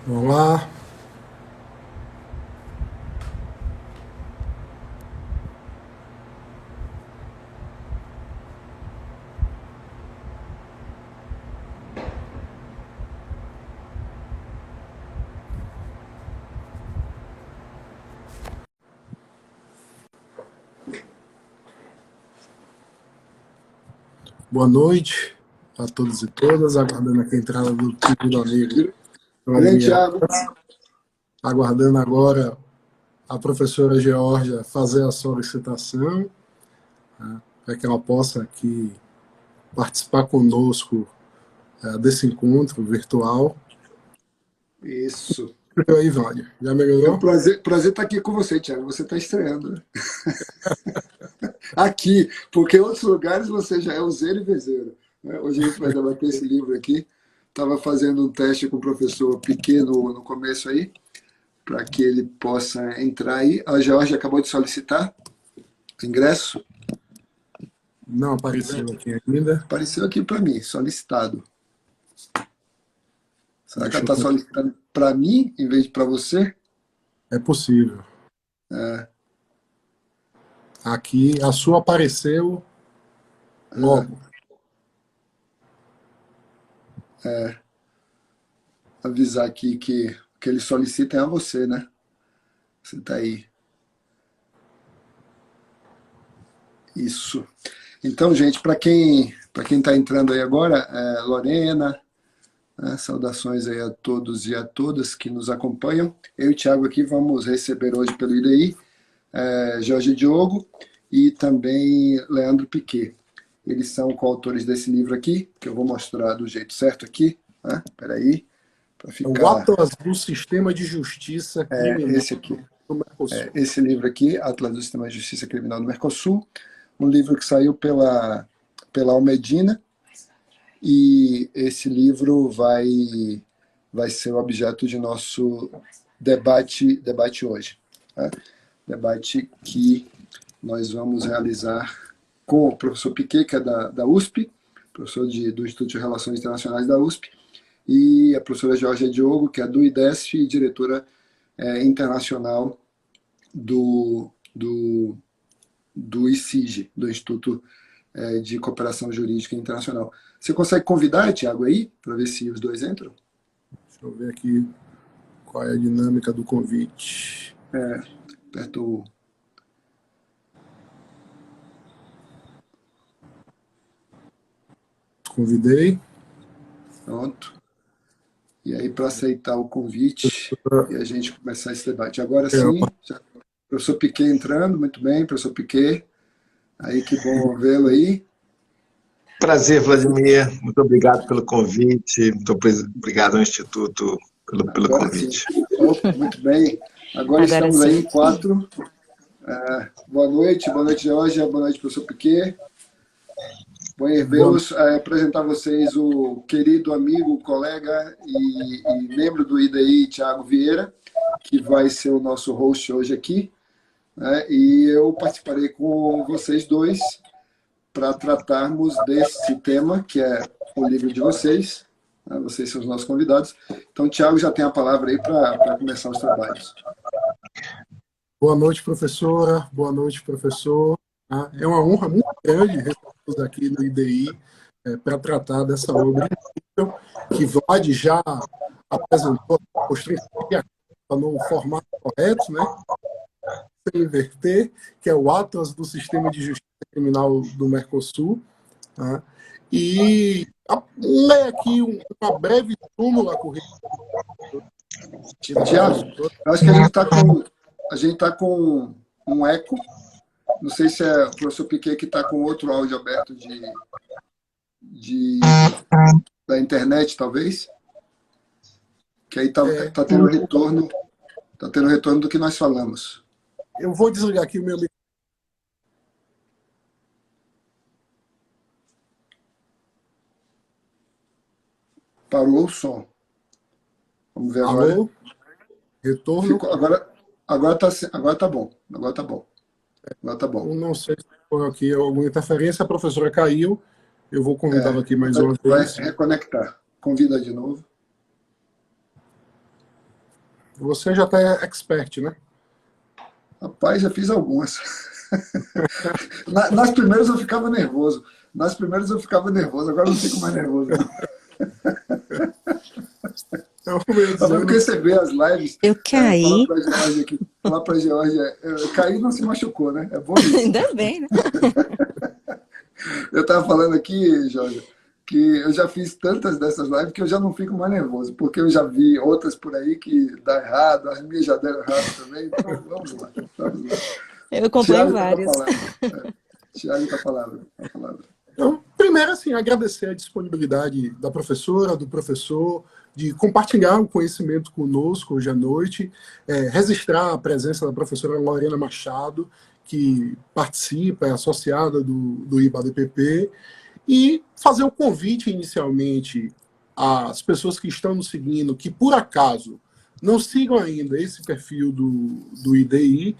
Olá, boa noite a todos e todas, aguardando aqui a entrada do querido amigo Grande Vladimir, Thiago. aguardando agora a professora Georgia fazer a solicitação, para que ela possa aqui participar conosco desse encontro virtual. Isso. E aí, Vlad, já É um melhorou? prazer estar aqui com você, Thiago. Você está estreando, né? Aqui, porque em outros lugares você já é useiro e vezeiro, né? Hoje a gente vai debater esse livro aqui. Estava fazendo um teste com o professor pequeno no começo aí, para que ele possa entrar aí. A Georgia acabou de solicitar ingresso. Não apareceu aqui ainda. Apareceu aqui para mim, solicitado. Será que Deixa ela eu está ver. solicitando para mim em vez de para você? É possível. Aqui, a sua apareceu logo. Avisar aqui que o que ele solicita é a você, né? Você está aí. Isso. Então, gente, para quem está entrando aí agora, Lorena, né, saudações aí a todos e a todas que nos acompanham. Eu e o Thiago aqui vamos receber hoje pelo IDI Jorge Diogo e também Leandro Piquet. Eles são coautores desse livro aqui, que eu vou mostrar do jeito certo aqui. Né? Espera aí, para O ficar... Atlas do Sistema de Justiça Criminal Esse aqui. do Mercosul. Esse livro aqui, Atlas do Sistema de Justiça Criminal do Mercosul, um livro que saiu pela Almedina, e esse livro vai ser o objeto de nosso debate hoje. Tá? Debate que nós vamos realizar com o professor Piquet, que é da USP, professor do Instituto de Relações Internacionais da USP, e a professora Georgia Diogo, que é do IDESF e diretora internacional do ICIG, do Instituto de Cooperação Jurídica Internacional. Você consegue convidar, Tiago, aí, para ver se os dois entram? Deixa eu ver aqui qual é a dinâmica do convite. Aperta o... Convidei. Pronto. E aí, para aceitar o convite e a gente começar esse debate. Agora É, sim, professor Piquet entrando, muito bem, professor Piquet. Aí, que bom vê-lo aí. Prazer, Vladimir. Muito obrigado pelo convite. Muito obrigado ao Instituto pelo Agora sim. convite. Opa, muito bem. Agora estamos aí em 4. Boa noite, Georgia, boa noite, professor Piquet. Bom vê-los, apresentar a vocês o querido amigo, colega e membro do IDI, Thiago Vieira, que vai ser o nosso host hoje aqui. Né? E eu participarei com vocês dois para tratarmos desse tema, que é o livro de vocês. Né? Vocês são os nossos convidados. Então, Thiago já tem a palavra aí para começar os trabalhos. Boa noite, professora. Boa noite, professor. É uma honra muito grande recebê-los aqui no IDI para tratar dessa obra incrível que Vlad já apresentou, mostrei no formato correto, né? Sem inverter, que é o Atlas do Sistema de Justiça Criminal do Mercosul. Tá? E ler aqui uma breve súmula curricular. Tiago, eu acho que a gente está com um eco. Não sei se é o professor Piquet que está com outro áudio aberto da internet, talvez. Que aí tá tendo retorno. Está tendo retorno do que nós falamos. Eu vou desligar aqui o meu microfone. Parou o som. Vamos ver agora. Alô? Retorno? Agora tá bom. Agora tá bom. Eu não sei se foi aqui alguma interferência, a professora caiu. Eu vou convidá-la aqui mais uma Vai vez. reconectar. Convida de novo. Você já está expert, né? Rapaz, já fiz algumas. Nas primeiras eu ficava nervoso. Agora eu não fico mais nervoso, não. Agora que eu recebi as lives, Eu caí. Falar para a Georgia, cair não se machucou, né? É bom isso. Ainda bem, né? Eu estava falando aqui, Georgia, que eu já fiz tantas dessas lives que eu já não fico mais nervoso, porque eu já vi outras por aí que dá errado, as minhas já deram errado também, então vamos lá. Eu acompanho várias. Tiago, a palavra. Então, primeiro, assim, agradecer a disponibilidade da professora, do professor, de compartilhar o conhecimento conosco hoje à noite, registrar a presença da professora Lorena Machado, que participa, é associada do IBADPP, e fazer o convite inicialmente às pessoas que estão nos seguindo, que por acaso não sigam ainda esse perfil do IDI,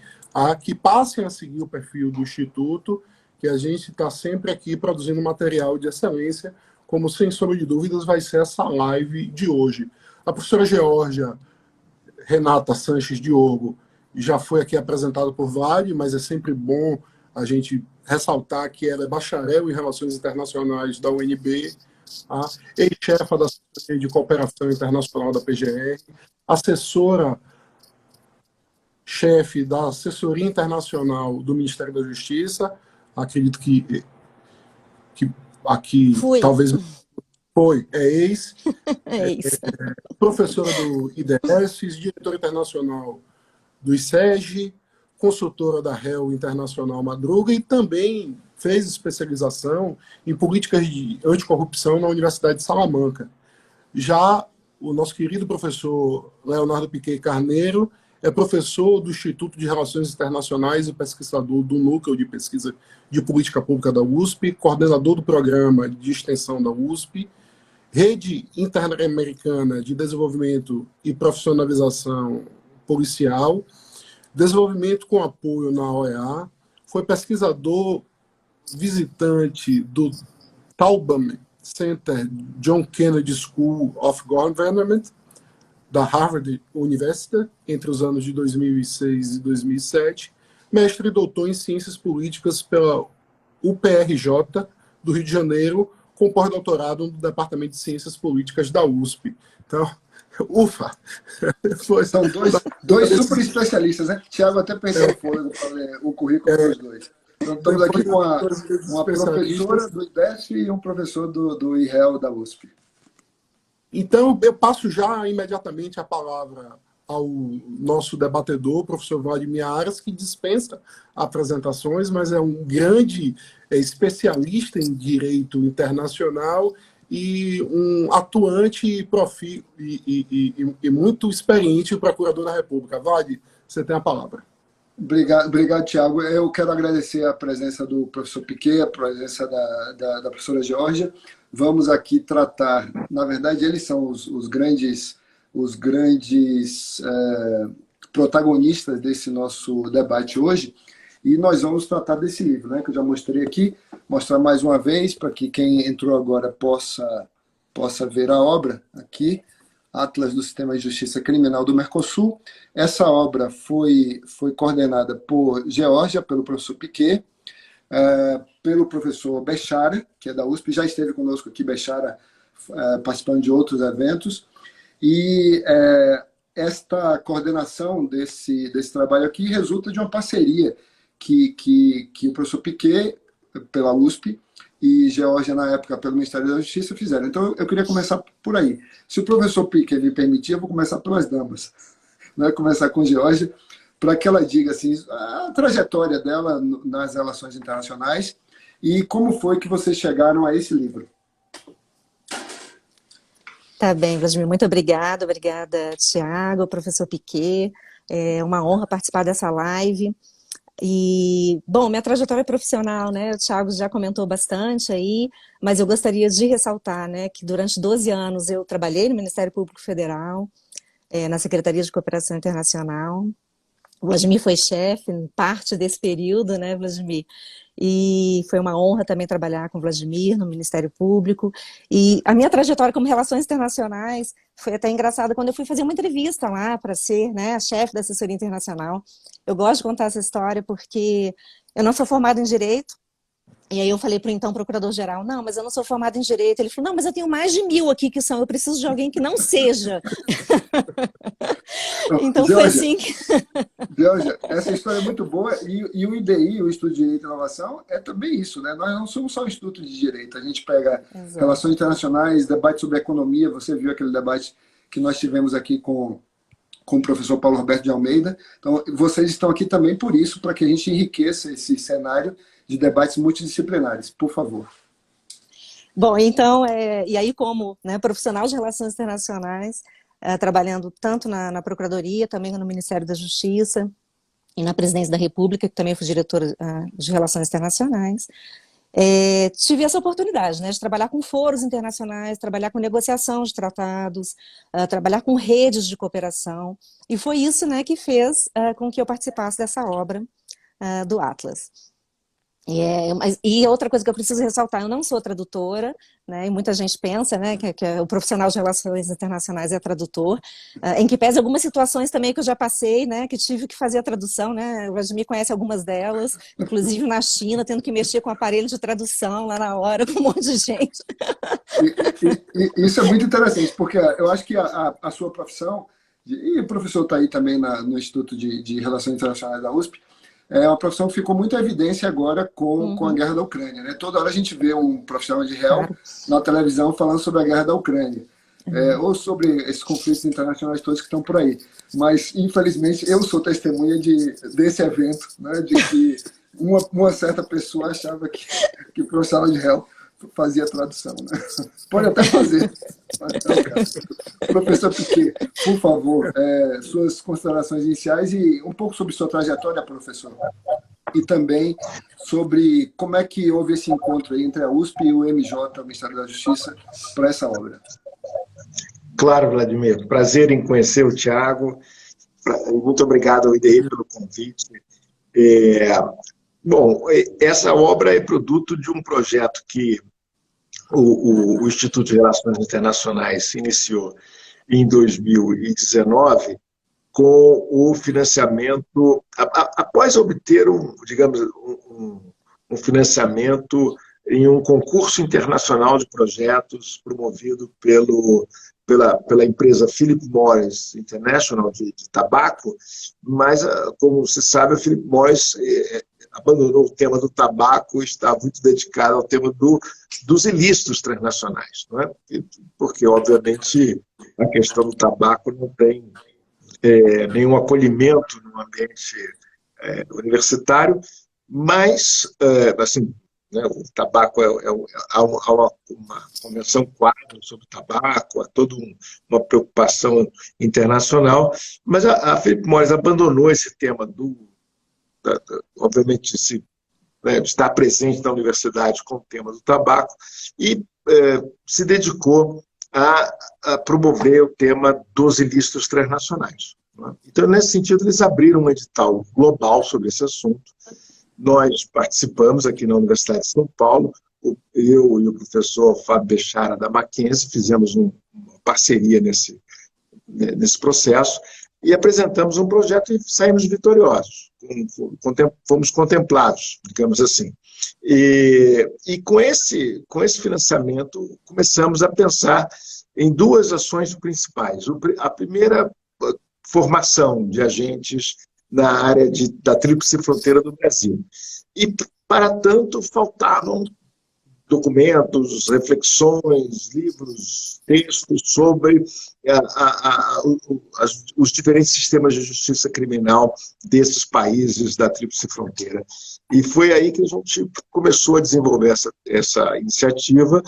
que passem a seguir o perfil do Instituto, que a gente está sempre aqui produzindo material de excelência, como sem sombra de dúvidas vai ser essa live de hoje. A professora Georgia Renata Sanches Diogo já foi aqui apresentada por Vale, mas é sempre bom a gente ressaltar que ela é bacharel em Relações Internacionais da UNB, ex-chefa da Secretaria de Cooperação Internacional da PGR, assessora-chefe da Assessoria Internacional do Ministério da Justiça, acredito que aqui talvez ex, professora do IDS, diretora internacional do ICEG, consultora da REL Internacional Madruga e também fez especialização em políticas de anticorrupção na Universidade de Salamanca. Já o nosso querido professor Leonardo Piquet Carneiro é professor do Instituto de Relações Internacionais e pesquisador do Núcleo de Pesquisa de Política Pública da USP, coordenador do programa de extensão da USP, Rede Interamericana de Desenvolvimento e Profissionalização Policial, desenvolvimento com apoio na OEA, foi pesquisador visitante do Taubman Center John Kennedy School of Government, da Harvard University, entre os anos de 2006 e 2007, mestre e doutor em Ciências Políticas pela UPRJ do Rio de Janeiro, com pós-doutorado no Departamento de Ciências Políticas da USP. Então, ufa! São dois super especialistas, né? Tiago até perdeu o fôlego para ler o currículo dos dois. Então, estamos aqui com uma professora do IDESF e um professor do IREL da USP. Então, eu passo já imediatamente a palavra ao nosso debatedor, professor Vladimir Aras, que dispensa apresentações, mas é um grande especialista em direito internacional e um atuante e muito experiente procurador da República. Vlad, você tem a palavra. Obrigado, Tiago. Eu quero agradecer a presença do professor Piquet, a presença da professora Georgia. Vamos aqui tratar, na verdade, eles são os grandes protagonistas desse nosso debate hoje, e nós vamos tratar desse livro, né, que eu já mostrei aqui, mostrar mais uma vez, para que quem entrou agora possa ver a obra aqui, Atlas do Sistema de Justiça Criminal do Mercosul. Essa obra foi coordenada por Georgia, pelo professor Piquet, pelo professor Bechara, que é da USP, já esteve conosco aqui, Bechara, participando de outros eventos, e esta coordenação desse trabalho aqui resulta de uma parceria que o professor Piquet, pela USP, e Georgia, na época, pelo Ministério da Justiça, fizeram. Então, eu queria começar por aí. Se o professor Piquet me permitir, eu vou começar pelas damas. Né? Começar com Georgia, para que ela diga assim, a trajetória dela nas relações internacionais e como foi que vocês chegaram a esse livro. Tá bem, Vladimir, muito obrigada, Tiago, professor Piquet, é uma honra participar dessa live. E, bom, minha trajetória profissional, né, o Tiago já comentou bastante aí, mas eu gostaria de ressaltar, né, que durante 12 anos eu trabalhei no Ministério Público Federal, na Secretaria de Cooperação Internacional, O Vladimir foi chefe em parte desse período, né, Vladimir? E foi uma honra também trabalhar com o Vladimir no Ministério Público. E a minha trajetória como relações internacionais foi até engraçada quando eu fui fazer uma entrevista lá para ser, né, a chefe da assessoria internacional. Eu gosto de contar essa história porque eu não sou formada em Direito. E aí eu falei para o então procurador-geral, não, mas eu não sou formada em Direito. Ele falou, não, mas eu tenho mais de 1000 aqui que são, eu preciso de alguém que não seja. Então foi assim que... Georgia, essa história é muito boa e o IDI, o Instituto de Direito e Inovação, é também isso, né? Nós não somos só um instituto de direito, a gente pega Exato. relações internacionais, debate sobre economia, você viu aquele debate que nós tivemos aqui com o professor Paulo Roberto de Almeida. Então, vocês estão aqui também por isso, para que a gente enriqueça esse cenário de debates multidisciplinares. Por favor. Bom, então, e aí como, né, profissional de relações internacionais, trabalhando tanto na Procuradoria, também no Ministério da Justiça e na Presidência da República, que também fui diretora de Relações Internacionais, tive essa oportunidade, né, de trabalhar com foros internacionais, trabalhar com negociação de tratados, trabalhar com redes de cooperação, e foi isso, né, que fez com que eu participasse dessa obra do Atlas. E outra coisa que eu preciso ressaltar, eu não sou tradutora, né, e muita gente pensa, né, que o profissional de relações internacionais é tradutor, em que pese algumas situações também que eu já passei, né, que tive que fazer a tradução, né, o Vladimir conhece algumas delas, inclusive na China, tendo que mexer com o aparelho de tradução lá na hora, com um monte de gente. Isso é muito interessante, porque eu acho que a sua profissão, e o professor está aí também no Instituto de Relações Internacionais da USP, é uma profissão que ficou muito em evidência agora com a guerra da Ucrânia, né? Toda hora a gente vê um profissional de réu na televisão falando sobre a guerra da Ucrânia, ou sobre esses conflitos internacionais todos que estão por aí. Mas, infelizmente, eu sou testemunha desse evento, né? De que uma certa pessoa achava que o profissional de réu fazia tradução, né? Pode até fazer. Professor Piquet, por favor, suas considerações iniciais e um pouco sobre sua trajetória, professor. E também sobre como é que houve esse encontro aí entre a USP e o MJ, o Ministério da Justiça, para essa obra. Claro, Vladimir. Prazer em conhecer o Thiago. Muito obrigado ao IDI pelo convite. Bom, essa obra é produto de um projeto que o Instituto de Relações Internacionais iniciou em 2019 com o financiamento, após obter, digamos, um financiamento em um concurso internacional de projetos promovido pela empresa Philip Morris International de tabaco, mas, como se sabe, a Philip Morris abandonou o tema do tabaco e está muito dedicado ao tema dos ilícitos transnacionais, não é? Porque, obviamente, a questão do tabaco não tem nenhum acolhimento no ambiente universitário, mas, assim, né, o tabaco há uma convenção quadro sobre o tabaco, há toda uma preocupação internacional, mas a Philip Morris abandonou esse tema obviamente, estar presente na universidade com o tema do tabaco e se dedicou a promover o tema dos ilícitos transnacionais. Né? Então, nesse sentido, eles abriram um edital global sobre esse assunto. Nós participamos aqui na Universidade de São Paulo, eu e o professor Fábio Bechara da Mackenzie fizemos uma parceria nesse processo e apresentamos um projeto e saímos vitoriosos, fomos contemplados, digamos assim. E com esse financiamento começamos a pensar em duas ações principais. A primeira, formação de agentes na área da Tríplice Fronteira do Brasil. E, para tanto, faltavam documentos, reflexões, livros, textos sobre os diferentes sistemas de justiça criminal desses países da Tríplice Fronteira. E foi aí que a gente começou a desenvolver essa iniciativa.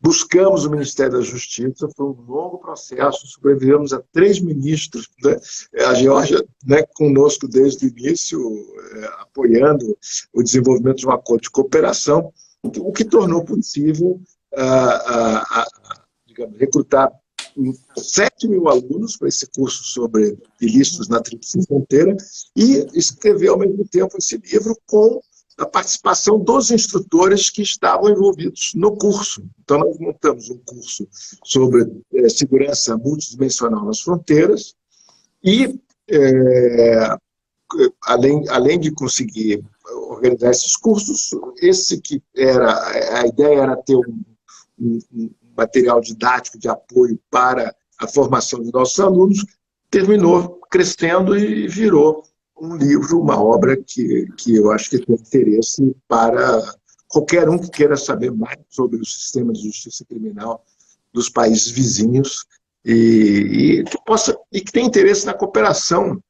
Buscamos o Ministério da Justiça, foi um longo processo, sobrevivemos a 3 ministros, né? A Geórgia, né, conosco desde o início, apoiando o desenvolvimento de um acordo de cooperação, o que tornou possível digamos, recrutar 7 mil alunos para esse curso sobre ilícitos na Tríplice Fronteira e escrever ao mesmo tempo esse livro com a participação dos instrutores que estavam envolvidos no curso. Então, nós montamos um curso sobre segurança multidimensional nas fronteiras e, além de conseguir organizar esses cursos, a ideia era ter um material didático de apoio para a formação de nossos alunos, terminou crescendo e virou um livro, uma obra que eu acho que tem interesse para qualquer um que queira saber mais sobre o sistema de justiça criminal dos países vizinhos e que tem interesse na cooperação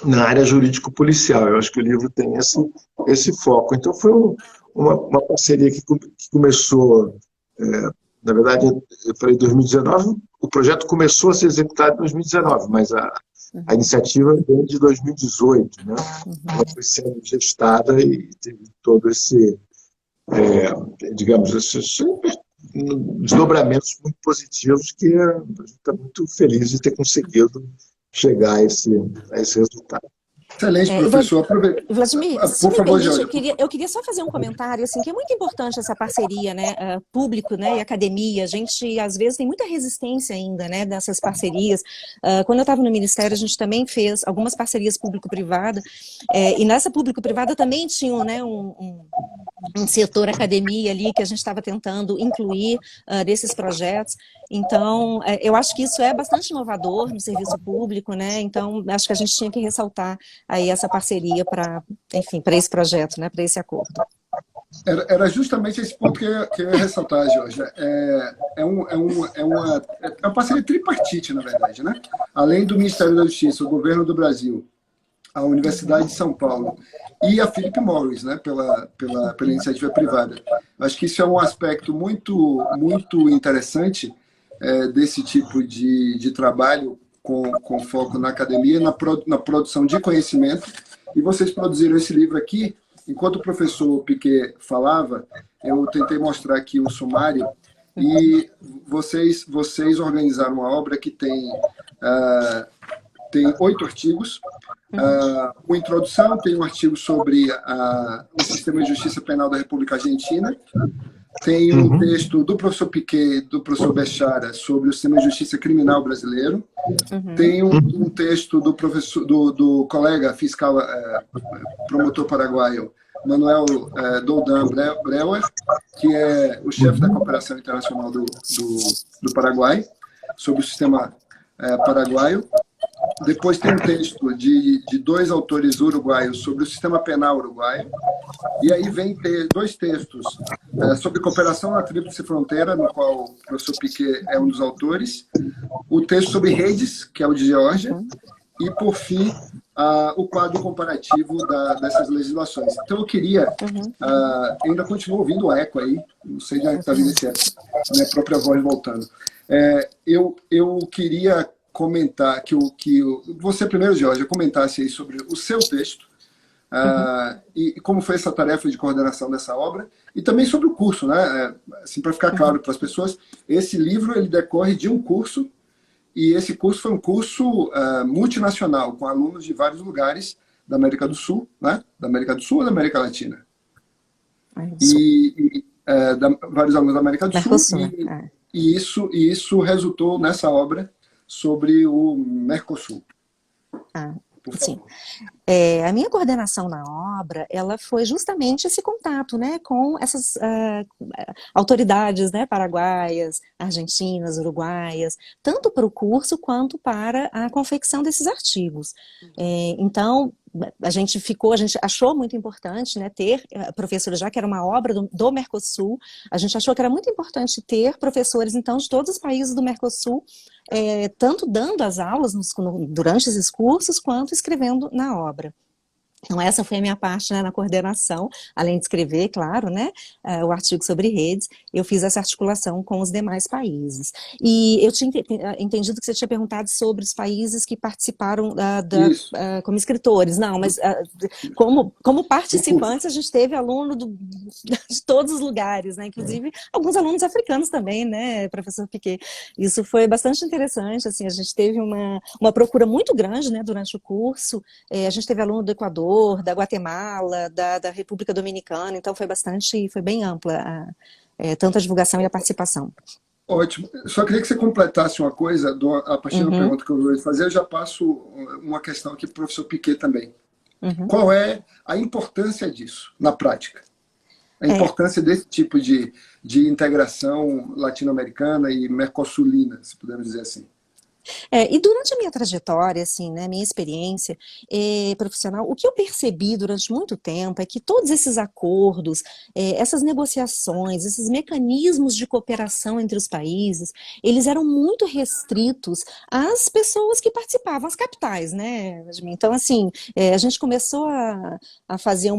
na área jurídico-policial. Eu acho que o livro tem esse foco. Então, foi uma parceria que começou, na verdade, eu falei 2019, o projeto começou a ser executado em 2019, mas a iniciativa vem de 2018, né? Ela foi sendo gestada e teve todo esse, digamos, esses desdobramentos muito positivos que a gente está muito feliz de ter conseguido chegar a esse resultado. Excelente, professor. Vladimir, se me permite, eu queria só fazer um comentário, assim, que é muito importante essa parceria, né, público, né, e academia. A gente, às vezes, tem muita resistência ainda, né, dessas parcerias. Quando eu estava no Ministério, a gente também fez algumas parcerias público-privada, e nessa público-privada também tinha, né, um setor academia ali que a gente estava tentando incluir desses projetos. Então, eu acho que isso é bastante inovador no serviço público, né? Então, acho que a gente tinha que ressaltar aí essa parceria para, enfim, para esse projeto, né? Para esse acordo. Era justamente esse ponto que eu ia ressaltar, Jorge. É uma parceria tripartite, na verdade, né? Além do Ministério da Justiça, o Governo do Brasil, a Universidade de São Paulo e a Philip Morris, né, pela iniciativa privada. Acho que isso é um aspecto muito interessante desse tipo de trabalho com foco na academia, na produção de conhecimento. E vocês produziram esse livro aqui. Enquanto o professor Piquet falava, eu tentei mostrar aqui um sumário e vocês organizaram uma obra que tem 8 artigos. Uma introdução, tem um artigo sobre o sistema de justiça penal da República Argentina, tem um texto do professor Piquet, do professor Bechara, sobre o sistema de justiça criminal brasileiro, tem um texto do colega fiscal, promotor paraguaio, Manuel Doldan Breuer, que é o chefe da cooperação internacional do Paraguai, sobre o sistema paraguaio. Depois tem um texto de 2 autores uruguaios sobre o sistema penal uruguaio. E aí vem ter 2 textos sobre cooperação na Tríplice Fronteira, no qual o professor Piquet é um dos autores. O texto sobre redes, que é o de Geórgia. E, por fim, o quadro comparativo dessas legislações. Então, eu queria... ainda continuo ouvindo o eco aí. Não sei de onde está vindo esse eco. Minha própria voz voltando. Eu queria comentar que você primeiro, Jorge, comentasse aí sobre o seu texto e como foi essa tarefa de coordenação dessa obra e também sobre o curso, né? Assim, para ficar claro para as pessoas, esse livro ele decorre de um curso e esse curso foi um curso multinacional com alunos de vários lugares da América do Sul, né? Da América do Sul ou da América Latina? Vários alunos da América do Sul e isso resultou nessa obra sobre o Mercosul. Sim. A minha coordenação na obra, ela foi justamente esse contato, né, com essas autoridades, né, paraguaias, argentinas, uruguaias, tanto para o curso quanto para a confecção desses artigos. Então, a gente achou muito importante, né, ter professores, já que era uma obra do Mercosul, a gente achou que era muito importante ter professores, então, de todos os países do Mercosul, tanto dando as aulas durante esses cursos, quanto escrevendo na obra. Então, essa foi a minha parte, né, na coordenação, além de escrever, claro, né, o artigo sobre redes, eu fiz essa articulação com os demais países. E eu tinha entendido que você tinha perguntado sobre os países que participaram como escritores. Não, mas como participantes, a gente teve aluno de todos os lugares, né, inclusive alguns alunos africanos também, né, professor Piquet. Isso foi bastante interessante, assim, a gente teve uma procura muito grande, né, durante o curso, a gente teve aluno do Equador, da Guatemala, da República Dominicana, então foi bem ampla tanto a divulgação e a participação. Ótimo. Só queria que você completasse uma coisa, a partir da pergunta que eu vou fazer, eu já passo uma questão aqui para o professor Piquet também. Qual é a importância disso na prática? A importância desse tipo de integração latino-americana e mercosulina, se pudermos dizer assim. E durante a minha trajetória, assim, né, minha experiência profissional, o que eu percebi durante muito tempo é que todos esses acordos, essas negociações, esses mecanismos de cooperação entre os países, eles eram muito restritos às pessoas que participavam, às capitais, né? Então, assim, a gente começou a fazer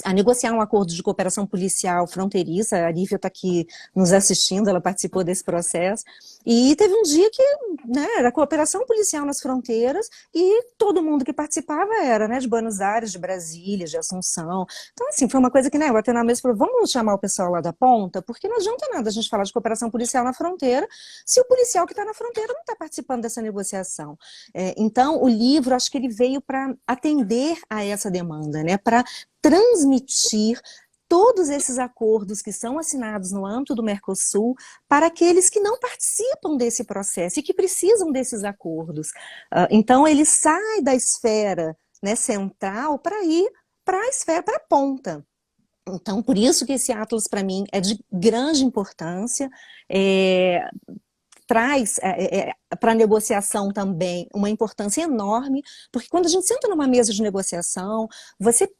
a negociar um acordo de cooperação policial fronteiriça. A Lívia está aqui nos assistindo, ela participou desse processo, e teve um dia que, né, era cooperação policial nas fronteiras, e todo mundo que participava era, né, de Buenos Aires, de Brasília, de Assunção. Então, assim, foi uma coisa que, né, eu bateu na mesa e falei, vamos chamar o pessoal lá da ponta, porque não adianta nada a gente falar de cooperação policial na fronteira, se o policial que está na fronteira não está participando dessa negociação. Então, o livro, acho que ele veio para atender a essa demanda, né, para transmitir todos esses acordos que são assinados no âmbito do Mercosul para aqueles que não participam desse processo e que precisam desses acordos. Então, ele sai da esfera, né, central para ir para a esfera, para a ponta. Então, por isso que esse Atlas, para mim, é de grande importância, traz para a negociação também uma importância enorme, porque quando a gente senta numa mesa de negociação, você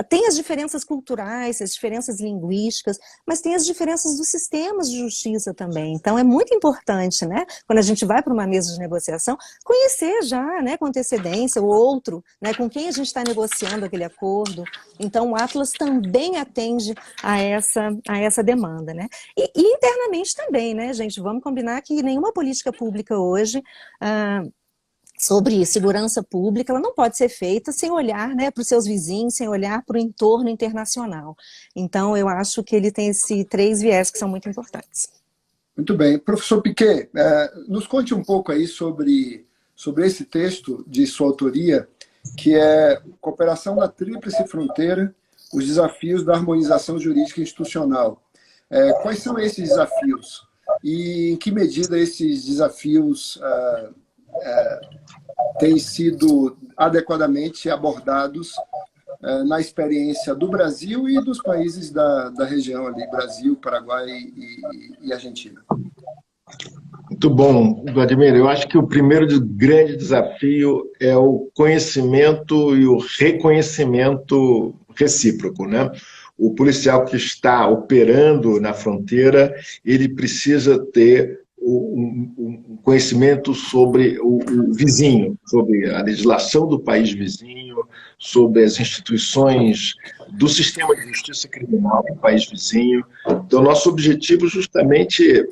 tem as diferenças culturais, as diferenças linguísticas, mas tem as diferenças dos sistemas de justiça também. Então é muito importante, né, quando a gente vai para uma mesa de negociação, conhecer já, né, com antecedência o outro, né, com quem a gente está negociando aquele acordo. Então o Atlas também atende a essa demanda, né? E internamente também, né, gente, vamos combinar que nenhuma política pública hoje sobre segurança pública, ela não pode ser feita sem olhar, né, para os seus vizinhos, sem olhar para o entorno internacional. Então, eu acho que ele tem esses 3 viés que são muito importantes. Muito bem. Professor Piquet, nos conte um pouco aí sobre esse texto de sua autoria, que é Cooperação na Tríplice Fronteira, os desafios da harmonização jurídica institucional. Quais são esses desafios? E em que medida esses desafios têm sido adequadamente abordados na experiência do Brasil e dos países da região ali, Brasil, Paraguai e Argentina? Muito bom, Vladimir. Eu acho que o primeiro grande desafio é o conhecimento e o reconhecimento recíproco, né? O policial que está operando na fronteira, ele precisa ter um conhecimento sobre o vizinho, sobre a legislação do país vizinho, sobre as instituições do sistema de justiça criminal do país vizinho. Então, nosso objetivo justamente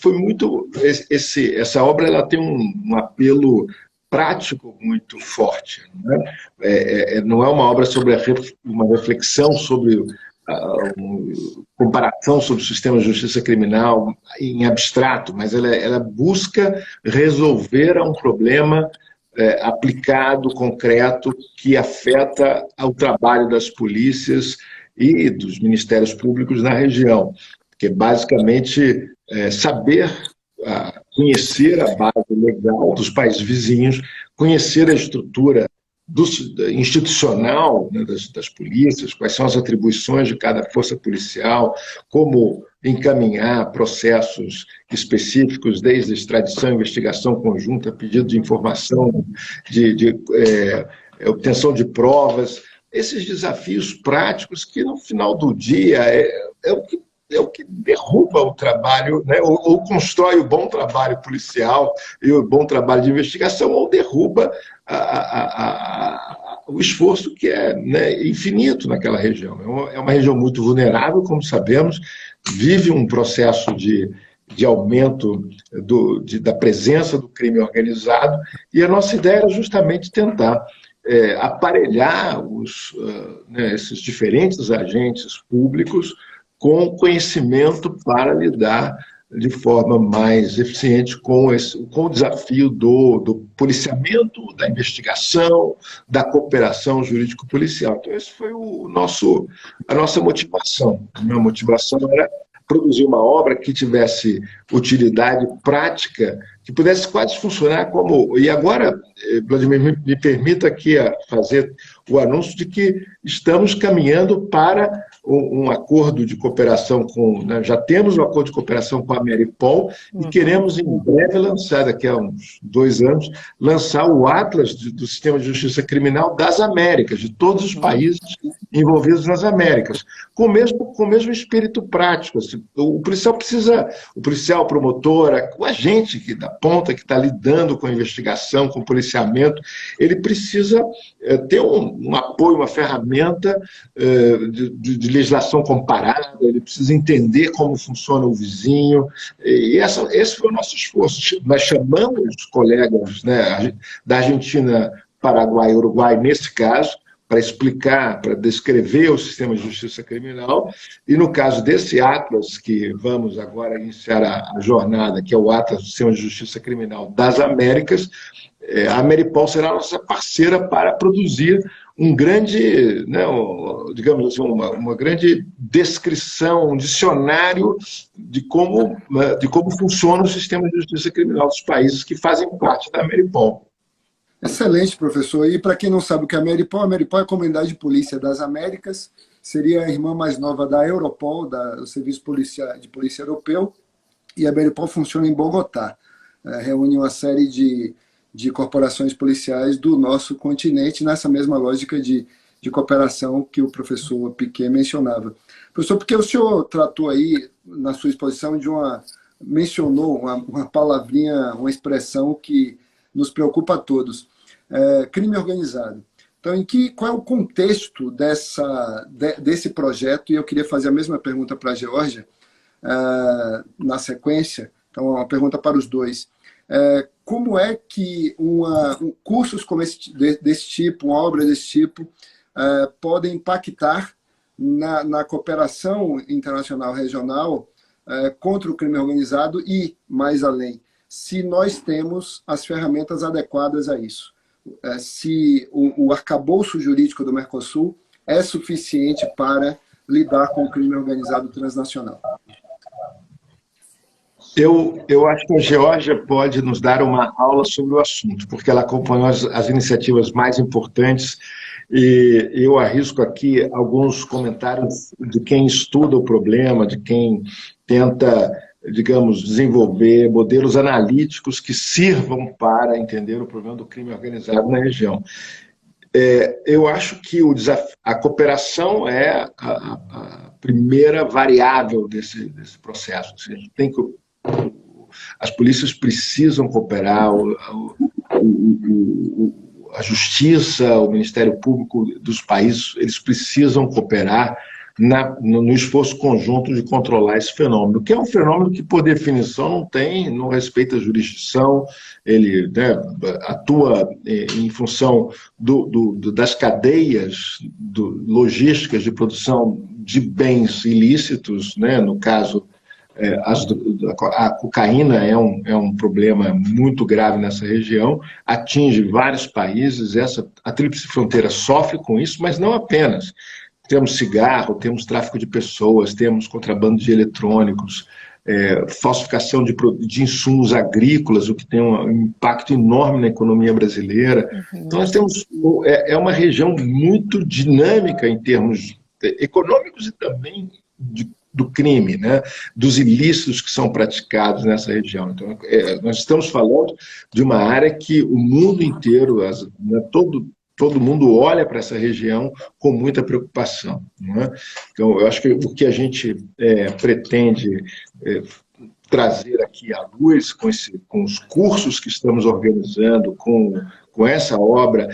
foi muito... Essa obra ela tem um apelo prático muito forte, né? Não é uma obra sobre uma reflexão sobre comparação sobre o sistema de justiça criminal em abstrato, mas ela busca resolver um problema aplicado, concreto, que afeta o trabalho das polícias e dos ministérios públicos na região, que é basicamente saber conhecer a base legal dos países vizinhos, conhecer a estrutura institucional, né, das polícias, quais são as atribuições de cada força policial, como encaminhar processos específicos, desde extradição, investigação conjunta, pedido de informação, de obtenção de provas, esses desafios práticos que, no final do dia, é o que derruba o trabalho, né? ou constrói o bom trabalho policial e o bom trabalho de investigação, ou derruba o esforço que é, né, infinito naquela região. É uma região muito vulnerável, como sabemos, vive um processo de aumento da presença do crime organizado, e a nossa ideia era justamente tentar aparelhar né, esses diferentes agentes públicos com conhecimento para lidar de forma mais eficiente com o desafio do policiamento, da investigação, da cooperação jurídico-policial. Então, esse foi a nossa motivação. A minha motivação era produzir uma obra que tivesse utilidade prática, que pudesse quase funcionar como... E agora, Vladimir, me permita aqui fazer o anúncio de que estamos caminhando para um acordo de cooperação né, já temos um acordo de cooperação com a Ameripol e queremos, em breve, lançar, daqui a uns 2 anos, lançar o Atlas do Sistema de Justiça Criminal das Américas, de todos os países envolvidos nas Américas, com o mesmo espírito prático. Assim, o policial, promotor, o agente da ponta que está lidando com a investigação, com o policiamento, ele precisa ter um apoio, uma ferramenta de legislação comparada, ele precisa entender como funciona o vizinho, e esse foi o nosso esforço. Nós chamamos colegas, né, da Argentina, Paraguai e Uruguai, nesse caso, para explicar, para descrever o sistema de justiça criminal, e no caso desse Atlas, que vamos agora iniciar a jornada, que é o Atlas do Sistema de Justiça Criminal das Américas, a Ameripol será a nossa parceira para produzir um grande, né, digamos assim, uma grande descrição, um dicionário de como funciona o sistema de justiça criminal dos países que fazem parte da Ameripol. Excelente, professor. E para quem não sabe o que é a Ameripol é a Comunidade de Polícia das Américas, seria a irmã mais nova da Europol, do Serviço de Polícia Europeu, e a Ameripol funciona em Bogotá. Reúne uma série de corporações policiais do nosso continente, nessa mesma lógica de cooperação que o professor Piquet mencionava. Professor, porque o senhor tratou aí, na sua exposição, mencionou uma palavrinha, uma expressão que nos preocupa a todos, crime organizado. Então, qual é o contexto desse projeto? E eu queria fazer a mesma pergunta para a Geórgia, na sequência, então uma pergunta para os dois. Como é que cursos como desse tipo, uma obra desse tipo, podem impactar na cooperação internacional regional contra o crime organizado e, mais além, se nós temos as ferramentas adequadas a isso? Se o arcabouço jurídico do Mercosul é suficiente para lidar com o crime organizado transnacional? Eu acho que a Geórgia pode nos dar uma aula sobre o assunto, porque ela acompanhou as iniciativas mais importantes, e eu arrisco aqui alguns comentários de quem estuda o problema, de quem tenta, digamos, desenvolver modelos analíticos que sirvam para entender o problema do crime organizado na região. Eu acho que a cooperação é a primeira variável desse processo. Ou seja, as polícias precisam cooperar, a justiça, o Ministério Público dos países, eles precisam cooperar no esforço conjunto de controlar esse fenômeno, que é um fenômeno que, por definição, não respeita a jurisdição, ele, né, atua em função das cadeias logísticas de produção de bens ilícitos, né, no caso, a cocaína é um problema muito grave nessa região, atinge vários países, a Tríplice Fronteira sofre com isso, mas não apenas. Temos cigarro, temos tráfico de pessoas, temos contrabando de eletrônicos, falsificação de insumos agrícolas, o que tem um impacto enorme na economia brasileira. Então, nós temos uma região muito dinâmica em termos econômicos e também do crime, né, dos ilícitos que são praticados nessa região. Então, nós estamos falando de uma área que o mundo inteiro, todo mundo olha para essa região com muita preocupação. Não é? Então, eu acho que o que a gente pretende trazer aqui à luz, com os cursos que estamos organizando, com essa obra,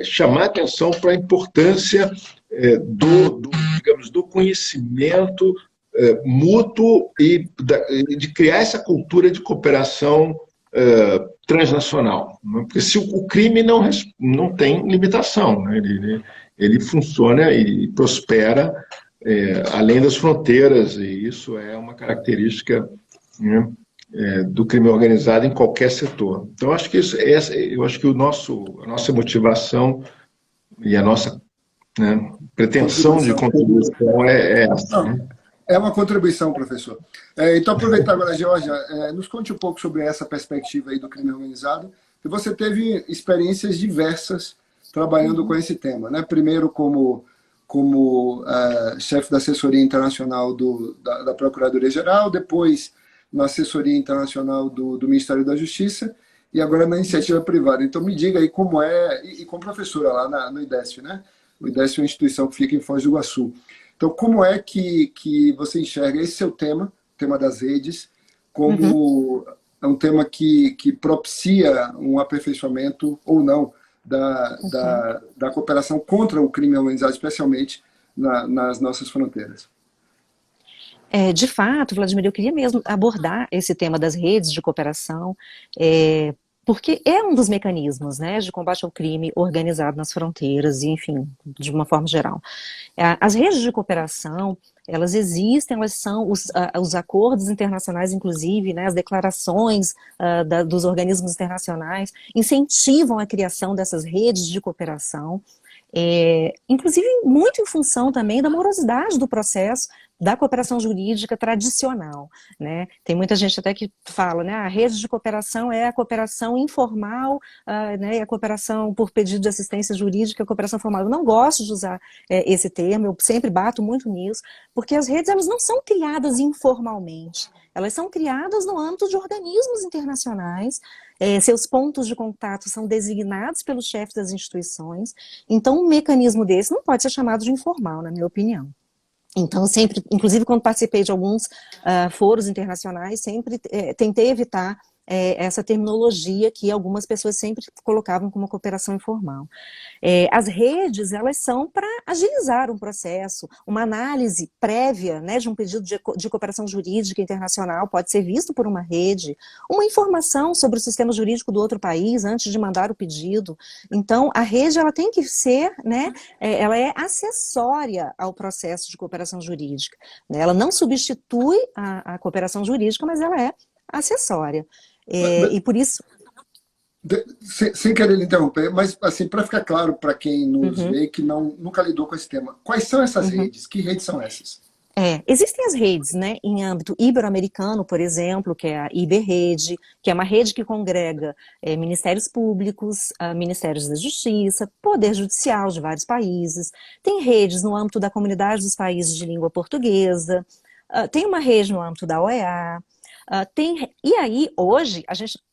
chamar atenção para a importância digamos, do conhecimento mútuo e de criar essa cultura de cooperação transnacional. Porque se o crime não tem limitação, né? Ele funciona e prospera além das fronteiras, e isso é uma característica, né, do crime organizado em qualquer setor. Então, eu acho que a nossa motivação e a nossa, né, pretensão de contribuição é essa. Né? É uma contribuição, professor. Então, aproveitar agora, Georgia, nos conte um pouco sobre essa perspectiva aí do crime organizado. E você teve experiências diversas trabalhando com esse tema, né? Primeiro como chefe da assessoria internacional da Procuradoria-Geral, depois na assessoria internacional do Ministério da Justiça e agora na iniciativa privada. Então, me diga aí como e como professora lá no IDESF, né? O IDESF é uma instituição que fica em Foz do Iguaçu. Então, como é que você enxerga esse seu tema, o tema das redes, como é um tema que propicia um aperfeiçoamento ou não da cooperação contra o crime organizado, especialmente nas nossas fronteiras? De fato, Vladimir, eu queria mesmo abordar esse tema das redes de cooperação, porque é um dos mecanismos, né, de combate ao crime organizado nas fronteiras e, enfim, de uma forma geral. As redes de cooperação, elas existem, elas são os acordos internacionais, inclusive, né, as declarações dos organismos internacionais, incentivam a criação dessas redes de cooperação, inclusive muito em função também da morosidade do processo da cooperação jurídica tradicional, né? Tem muita gente até que fala, né, a rede de cooperação é a cooperação informal, né, a cooperação por pedido de assistência jurídica, a cooperação formal. Eu não gosto de usar esse termo, eu sempre bato muito nisso, porque as redes, elas não são criadas informalmente, elas são criadas no âmbito de organismos internacionais, seus pontos de contato são designados pelos chefes das instituições, então um mecanismo desse não pode ser chamado de informal, na minha opinião. Então, sempre, inclusive quando participei de alguns foros internacionais, sempre tentei evitar essa terminologia que algumas pessoas sempre colocavam como cooperação informal. As redes, elas são para agilizar um processo, uma análise prévia, né, de um pedido de cooperação jurídica internacional pode ser visto por uma rede, uma informação sobre o sistema jurídico do outro país antes de mandar o pedido. Então, a rede, ela tem que ser, né, ela é acessória ao processo de cooperação jurídica, né? Ela não substitui a cooperação jurídica, mas ela é acessória. E por isso... Sem querer lhe interromper, mas assim, para ficar claro para quem nos vê que nunca lidou com esse tema, quais são essas redes? Que redes são essas? Existem as redes, né, em âmbito ibero-americano, por exemplo, que é a IBRede, que é uma rede que congrega ministérios públicos, ministérios da justiça, poder judicial de vários países. Tem redes no âmbito da comunidade dos países de língua portuguesa, tem uma rede no âmbito da OEA, e aí, hoje,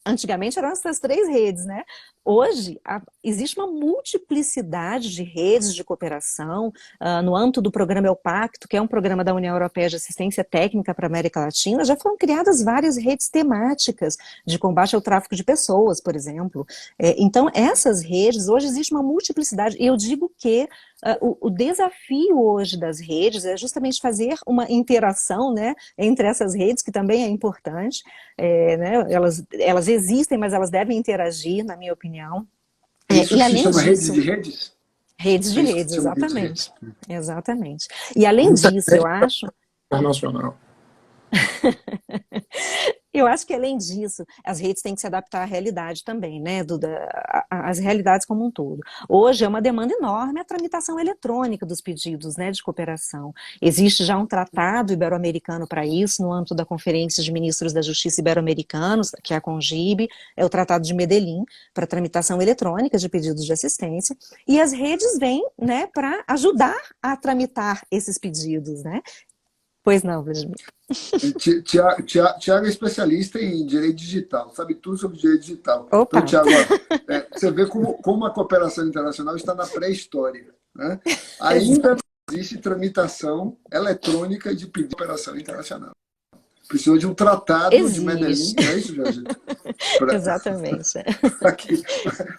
antigamente eram essas 3 redes, né? Hoje, existe uma multiplicidade de redes de cooperação no âmbito do programa El Pacto, que é um programa da União Europeia de Assistência Técnica para a América Latina. Já foram criadas várias redes temáticas de combate ao tráfico de pessoas, por exemplo. Então, essas redes, hoje existe uma multiplicidade, e eu digo que o desafio hoje das redes é justamente fazer uma interação, né, entre essas redes, que também é importante, né, elas existem, mas elas devem interagir, na minha opinião. Isso se chama redes de redes? Redes de redes, exatamente. Exatamente. E além disso, eu acho... Internacional. Eu acho que, além disso, as redes têm que se adaptar à realidade também, né, às realidades como um todo. Hoje é uma demanda enorme a tramitação eletrônica dos pedidos, né, de cooperação. Existe já um tratado ibero-americano para isso, no âmbito da Conferência de Ministros da Justiça Ibero-Americanos, que é a CONGIB, é o Tratado de Medellín, para tramitação eletrônica de pedidos de assistência, e as redes vêm, né, para ajudar a tramitar esses pedidos, né. Pois não, Vladimir. Tiago é especialista em direito digital, sabe tudo sobre direito digital. Opa. Então, Tiago, você vê como a cooperação internacional está na pré-história, né? Ainda não existe tramitação eletrônica de pedido de cooperação internacional. precisou de um tratado de Medellín, Existe. não é isso, Jorge? Exatamente.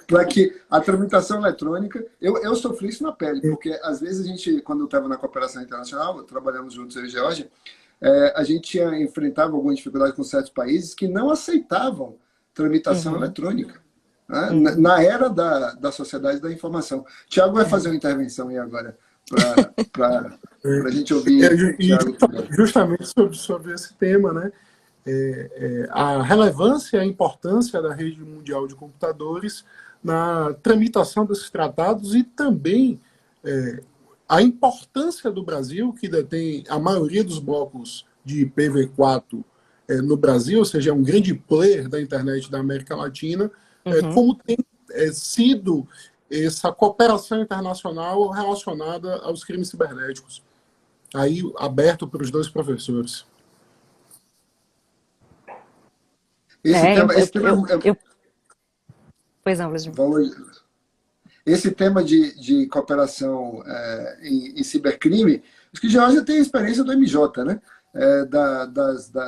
Para que a tramitação eletrônica... Eu sofri isso na pele, porque às vezes a gente, quando eu estava na cooperação internacional, trabalhamos juntos eu e Geórgia, a gente enfrentava alguma dificuldade com certos países que não aceitavam tramitação eletrônica, né? Na era da sociedade da informação. Tiago vai fazer uma intervenção aí agora, para a gente ouvir Tiago também. Justamente sobre esse tema, né? A relevância e a importância da rede mundial de computadores na tramitação desses tratados e também a importância do Brasil, que detém a maioria dos blocos de IPv4 no Brasil, ou seja, é um grande player da internet da América Latina, como tem sido essa cooperação internacional relacionada aos crimes cibernéticos. Aí, aberto para os dois professores. Pois não, Vladimir. Esse tema de cooperação em cibercrime, acho que já tem a experiência do MJ, né?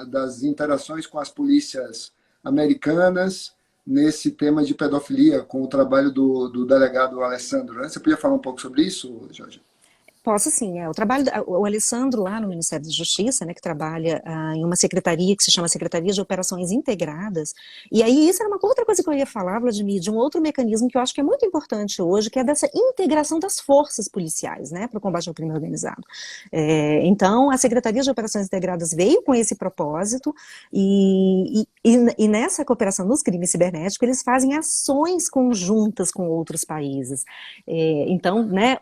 Das interações com as polícias americanas nesse tema de pedofilia, com o trabalho do delegado Alessandro, né? Você podia falar um pouco sobre isso, Jorge? Posso sim. O Alessandro, lá no Ministério da Justiça, né, que trabalha em uma secretaria que se chama Secretaria de Operações Integradas, e aí isso era uma outra coisa que eu ia falar, Vladimir, de um outro mecanismo que eu acho que é muito importante hoje, que é dessa integração das forças policiais, né, para o combate ao crime organizado. Então, a Secretaria de Operações Integradas veio com esse propósito, e nessa cooperação nos crimes cibernéticos, eles fazem ações conjuntas com outros países. Então, né,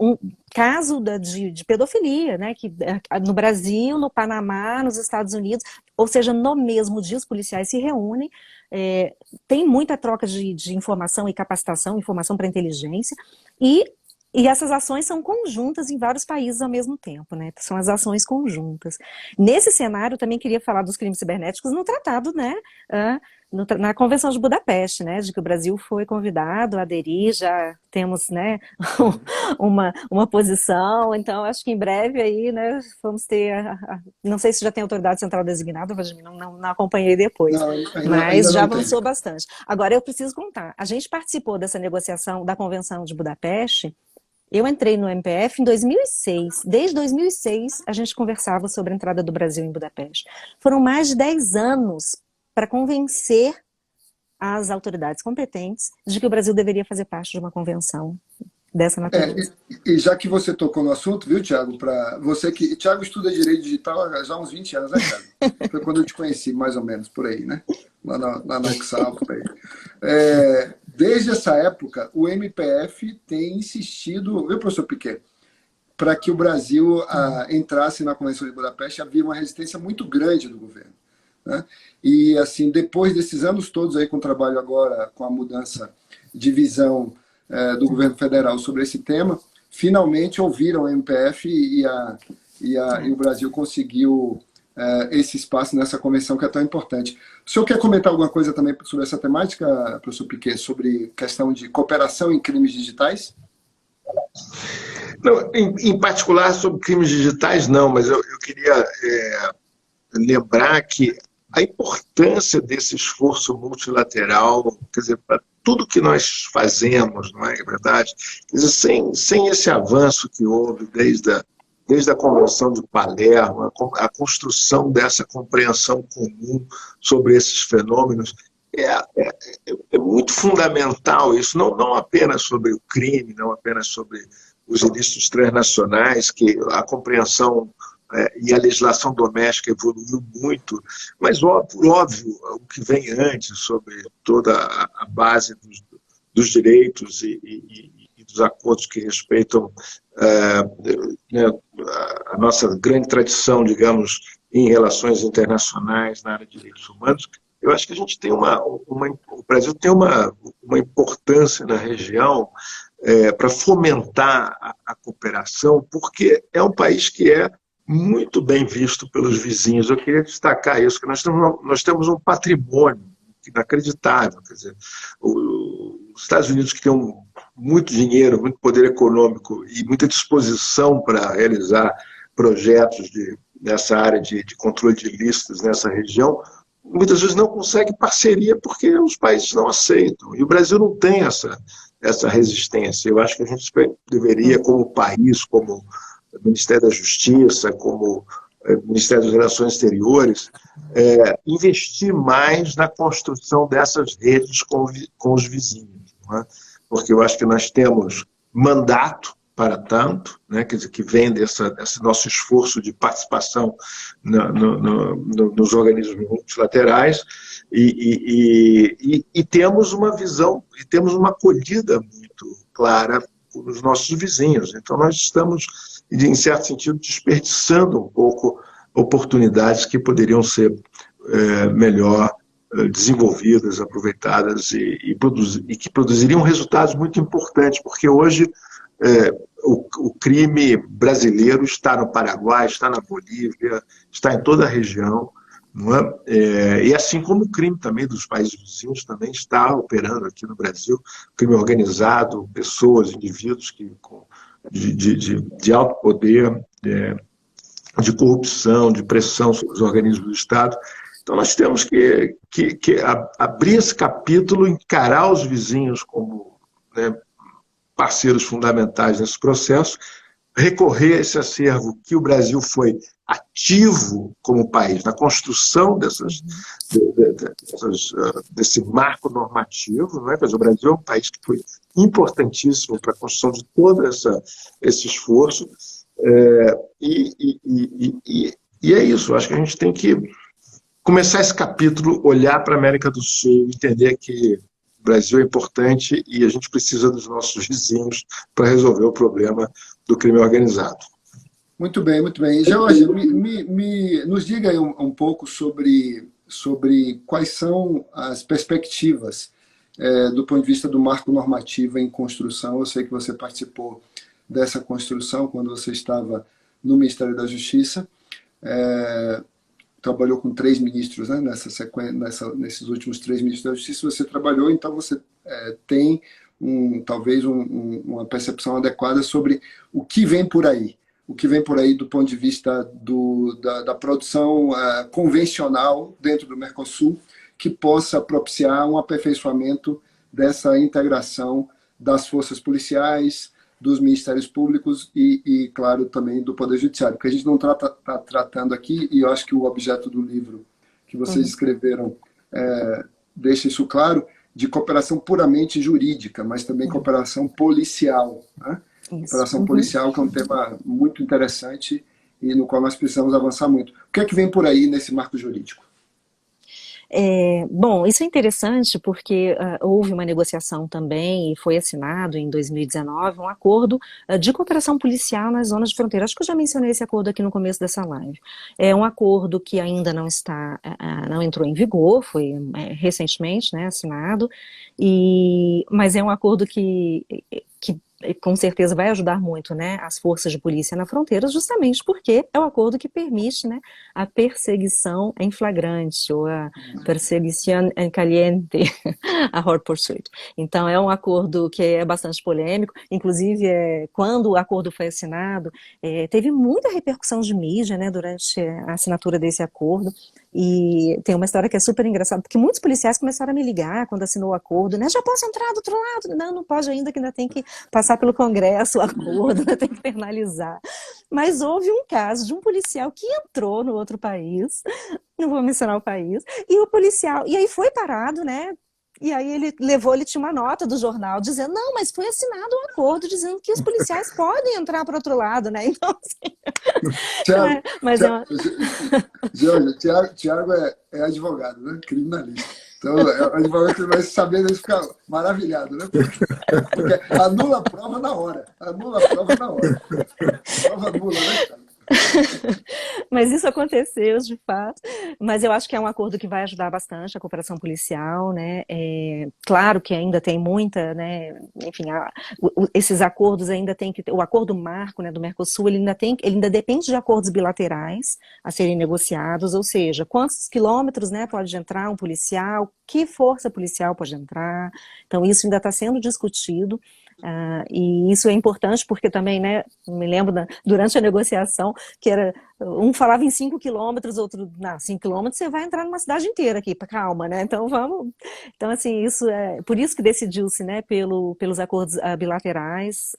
caso de pedofilia, né, que no Brasil, no Panamá, nos Estados Unidos, ou seja, no mesmo dia os policiais se reúnem, tem muita troca de informação e capacitação, informação para inteligência, e essas ações são conjuntas em vários países ao mesmo tempo, né? São as ações conjuntas. Nesse cenário, eu também queria falar dos crimes cibernéticos no tratado, né? Na Convenção de Budapeste, né? De que o Brasil foi convidado a aderir, já temos, né, uma posição, então acho que em breve aí, né, vamos ter, não sei se já tem autoridade central designada, não acompanhei depois, mas já avançou bastante. Agora eu preciso contar, a gente participou dessa negociação da Convenção de Budapeste. Eu entrei no MPF em 2006. Desde 2006, a gente conversava sobre a entrada do Brasil em Budapeste. Foram mais de 10 anos para convencer as autoridades competentes de que o Brasil deveria fazer parte de uma convenção dessa natureza. E já que você tocou no assunto, viu, Tiago? Para você que... Tiago estuda Direito Digital já há uns 20 anos, né, Tiago? Foi quando eu te conheci, mais ou menos, por aí, né? Lá na UXAL, por aí. Desde essa época, o MPF tem insistido, viu, professor Piquet, para que o Brasil entrasse na Convenção de Budapeste. Havia uma resistência muito grande do governo, né? E, assim, depois desses anos todos aí com o trabalho agora, com a mudança de visão do governo federal sobre esse tema, finalmente ouviram o MPF e o Brasil conseguiu esse espaço nessa convenção que é tão importante. O senhor quer comentar alguma coisa também sobre essa temática, professor Piquet, sobre questão de cooperação em crimes digitais? Não, em particular sobre crimes digitais, não, mas eu queria lembrar que a importância desse esforço multilateral, quer dizer, para tudo que nós fazemos, não é verdade? Quer dizer, sem esse avanço que houve desde a Convenção de Palermo, a construção dessa compreensão comum sobre esses fenômenos, é muito fundamental isso, não apenas sobre o crime, não apenas sobre os ilícitos transnacionais, que a compreensão e a legislação doméstica evoluiu muito, mas óbvio o que vem antes sobre toda a base dos direitos e dos acordos que respeitam a nossa grande tradição, digamos, em relações internacionais na área de direitos humanos. Eu acho que a gente tem o Brasil tem uma importância na região para fomentar a cooperação, porque é um país que é muito bem visto pelos vizinhos. Eu queria destacar isso, que nós temos um patrimônio inacreditável. Quer dizer, os Estados Unidos, que tem muito dinheiro, muito poder econômico e muita disposição para realizar projetos nessa área de controle de ilícitos nessa região, muitas vezes não consegue parceria porque os países não aceitam. E o Brasil não tem essa resistência. Eu acho que a gente deveria, como país, como Ministério da Justiça, como Ministério das Relações Exteriores, investir mais na construção dessas redes com os vizinhos. Não é? Porque eu acho que nós temos mandato para tanto, né, quer dizer, que vem desse nosso esforço de participação nos organismos multilaterais, e temos uma visão, e temos uma acolhida muito clara nos nossos vizinhos. Então, nós estamos, em certo sentido, desperdiçando um pouco oportunidades que poderiam ser melhor desenvolvidas, aproveitadas e que produziriam resultados muito importantes, porque hoje o crime brasileiro está no Paraguai, está na Bolívia, está em toda a região, não é? E assim como o crime também dos países vizinhos também está operando aqui no Brasil, crime organizado, pessoas, indivíduos de alto poder, de corrupção, de pressão sobre os organismos do Estado. Então nós temos que abrir esse capítulo, encarar os vizinhos como, né, parceiros fundamentais nesse processo, recorrer a esse acervo que o Brasil foi ativo como país na construção desse marco normativo, não é? Mas o Brasil é um país que foi importantíssimo para a construção de todo esse esforço, e é isso. Acho que a gente tem que começar esse capítulo, olhar para a América do Sul, entender que o Brasil é importante e a gente precisa dos nossos vizinhos para resolver o problema do crime organizado. Muito bem, muito bem. Jorge, nos diga aí um pouco sobre quais são as perspectivas do ponto de vista do marco normativo em construção. Eu sei que você participou dessa construção quando você estava no Ministério da Justiça. Trabalhou com 3 ministros, né, nesses últimos 3 ministros da Justiça. Você trabalhou, então você tem talvez uma percepção adequada sobre o que vem por aí. O que vem por aí do ponto de vista da produção convencional dentro do Mercosul, que possa propiciar um aperfeiçoamento dessa integração das forças policiais, dos ministérios públicos e, claro, também do Poder Judiciário. Porque a gente não está tratando aqui, e eu acho que o objeto do livro que vocês escreveram deixa isso claro, de cooperação puramente jurídica, mas também cooperação policial. Né? Cooperação policial, que é um tema muito interessante e no qual nós precisamos avançar muito. O que é que vem por aí nesse marco jurídico? Bom, isso é interessante porque houve uma negociação também e foi assinado em 2019 um acordo de cooperação policial nas zonas de fronteira. Acho que eu já mencionei esse acordo aqui no começo dessa live. É um acordo que ainda não entrou em vigor, foi recentemente, né, assinado, mas é um acordo que com certeza vai ajudar muito, né, as forças de polícia na fronteira, justamente porque é o acordo que permite, né, a perseguição em flagrante, ou a perseguição em caliente, a hot pursuit. Então é um acordo que é bastante polêmico, inclusive quando o acordo foi assinado, teve muita repercussão de mídia, né, durante a assinatura desse acordo. E tem uma história que é super engraçada, porque muitos policiais começaram a me ligar quando assinou o acordo, né? Já posso entrar do outro lado? Não pode ainda, que ainda tem que passar pelo Congresso o acordo, ainda tem que internalizar. Mas houve um caso de um policial que entrou no outro país, não vou mencionar o país, e aí foi parado, né? E aí ele tinha uma nota do jornal dizendo, não, mas foi assinado um acordo dizendo que os policiais podem entrar para o outro lado, né? Então, assim... Tiago é advogado, né? Criminalista. Então, o advogado que vai saber, ele fica maravilhado, né? Porque anula a prova na hora. Prova nula, né, cara? Mas isso aconteceu, de fato. Mas eu acho que é um acordo que vai ajudar bastante a cooperação policial, né? Claro que ainda tem muita, né? Enfim, esses acordos ainda tem que ter. O acordo marco, né, do Mercosul, ele ainda depende de acordos bilaterais a serem negociados, ou seja, quantos quilômetros, né, pode entrar um policial, que força policial pode entrar. Então isso ainda está sendo discutido. E isso é importante porque também, né, me lembro durante a negociação que era, um falava em 5 quilômetros, outro, 5 quilômetros você vai entrar numa cidade inteira aqui, calma, né, então vamos, então assim, isso é, por isso que decidiu-se, né, pelos acordos bilaterais,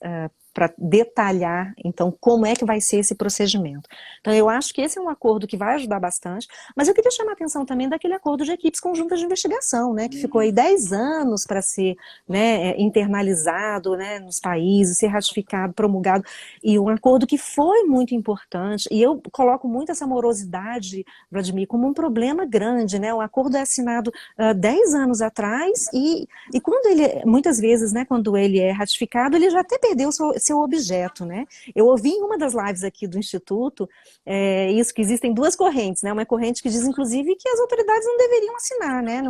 para detalhar, então, como é que vai ser esse procedimento. Então, eu acho que esse é um acordo que vai ajudar bastante, mas eu queria chamar a atenção também daquele acordo de equipes conjuntas de investigação, né, que ficou aí 10 anos para ser, né, internalizado, né, nos países, ser ratificado, promulgado, e um acordo que foi muito importante, e eu coloco muito essa morosidade, Vladimir, como um problema grande, né, o acordo é assinado 10 anos atrás, e quando ele, muitas vezes, né, quando ele é ratificado, ele já até perdeu seu objeto, né? Eu ouvi em uma das lives aqui do Instituto, isso, que existem duas correntes, né? Uma corrente que diz, inclusive, que as autoridades não deveriam assinar, né?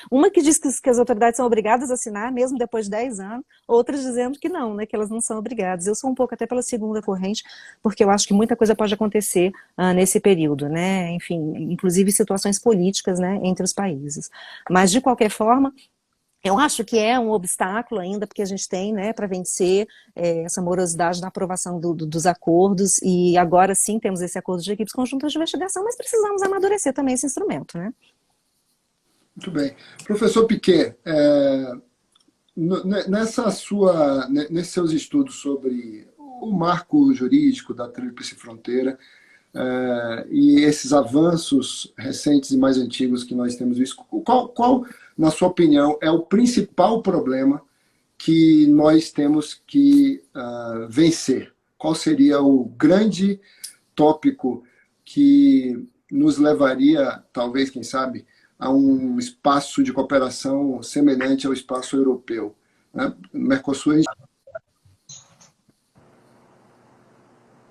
Uma que diz que as autoridades são obrigadas a assinar, mesmo depois de 10 anos, outras dizendo que não, né? Que elas não são obrigadas. Eu sou um pouco até pela segunda corrente, porque eu acho que muita coisa pode acontecer nesse período, né? Enfim, inclusive situações políticas, né? Entre os países. Mas, de qualquer forma, eu acho que é um obstáculo ainda, porque a gente tem, né, para vencer essa morosidade na aprovação dos acordos, e agora sim temos esse acordo de equipes conjuntas de investigação, mas precisamos amadurecer também esse instrumento, né? Muito bem. Professor Piquet, nesses seus estudos sobre o marco jurídico da Tríplice Fronteira, e esses avanços recentes e mais antigos que nós temos visto, qual, na sua opinião, é o principal problema que nós temos que vencer? Qual seria o grande tópico que nos levaria, talvez, quem sabe, a um espaço de cooperação semelhante ao espaço europeu, né? Mercosul, a gente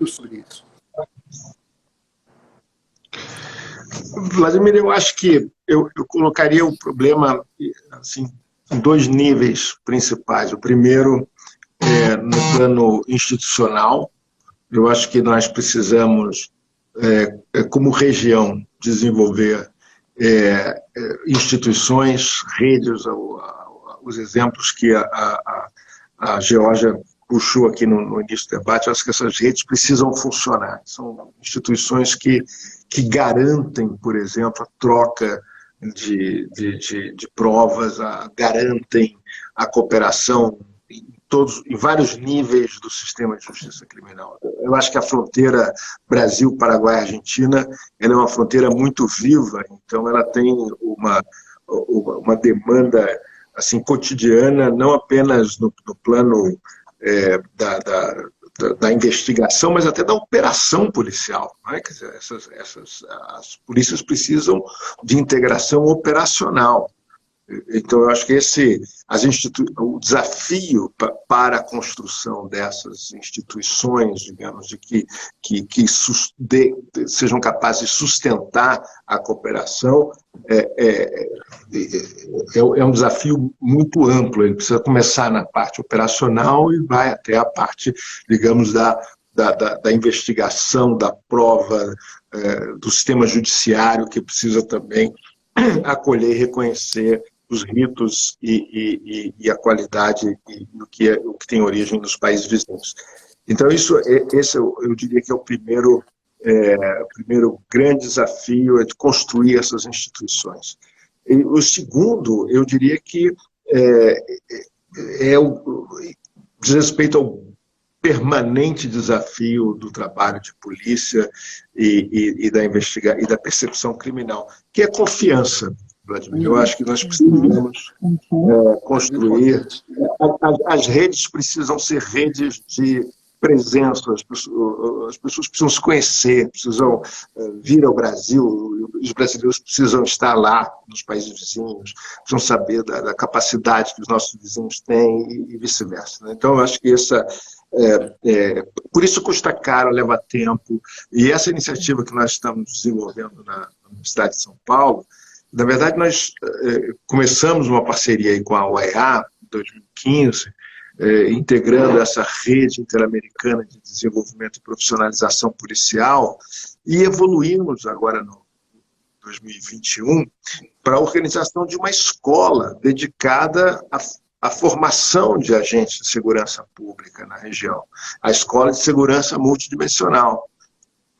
sobre isso. Vladimir, eu acho que eu colocaria o problema assim, em dois níveis principais. O primeiro é no plano institucional. Eu acho que nós precisamos, como região, desenvolver instituições, redes, os exemplos que a Geórgia puxou aqui no início do debate. Eu acho que essas redes precisam funcionar. São instituições que garantem, por exemplo, a troca de provas, garantem a cooperação em vários níveis do sistema de justiça criminal. Eu acho que a fronteira Brasil, Paraguai, Argentina, ela é uma fronteira muito viva, então ela tem uma demanda assim, cotidiana, não apenas no plano da investigação, mas até da operação policial. Né? Quer dizer, as polícias precisam de integração operacional. Então, eu acho que o desafio para a construção dessas instituições, digamos, de que sejam capazes de sustentar a cooperação, é um desafio muito amplo. Ele precisa começar na parte operacional e vai até a parte, digamos, da investigação, da prova, do sistema judiciário, que precisa também acolher e reconhecer os ritos e a qualidade do que tem origem nos países vizinhos. Então, esse eu diria que é o primeiro grande desafio, de construir essas instituições. E o segundo, eu diria que diz respeito ao permanente desafio do trabalho de polícia e da percepção criminal, que é confiança. Vladimir. Eu acho que nós precisamos construir. As redes precisam ser redes de presença, as pessoas precisam se conhecer, precisam vir ao Brasil, os brasileiros precisam estar lá nos países vizinhos, precisam saber da capacidade que os nossos vizinhos têm e vice-versa. Então, eu acho que por isso custa caro, leva tempo, e essa iniciativa que nós estamos desenvolvendo na Universidade de São Paulo, na verdade, nós começamos uma parceria aí com a OEA em 2015, integrando essa rede interamericana de desenvolvimento e profissionalização policial, e evoluímos agora no 2021 para a organização de uma escola dedicada a formação de agentes de segurança pública na região. A Escola de Segurança Multidimensional,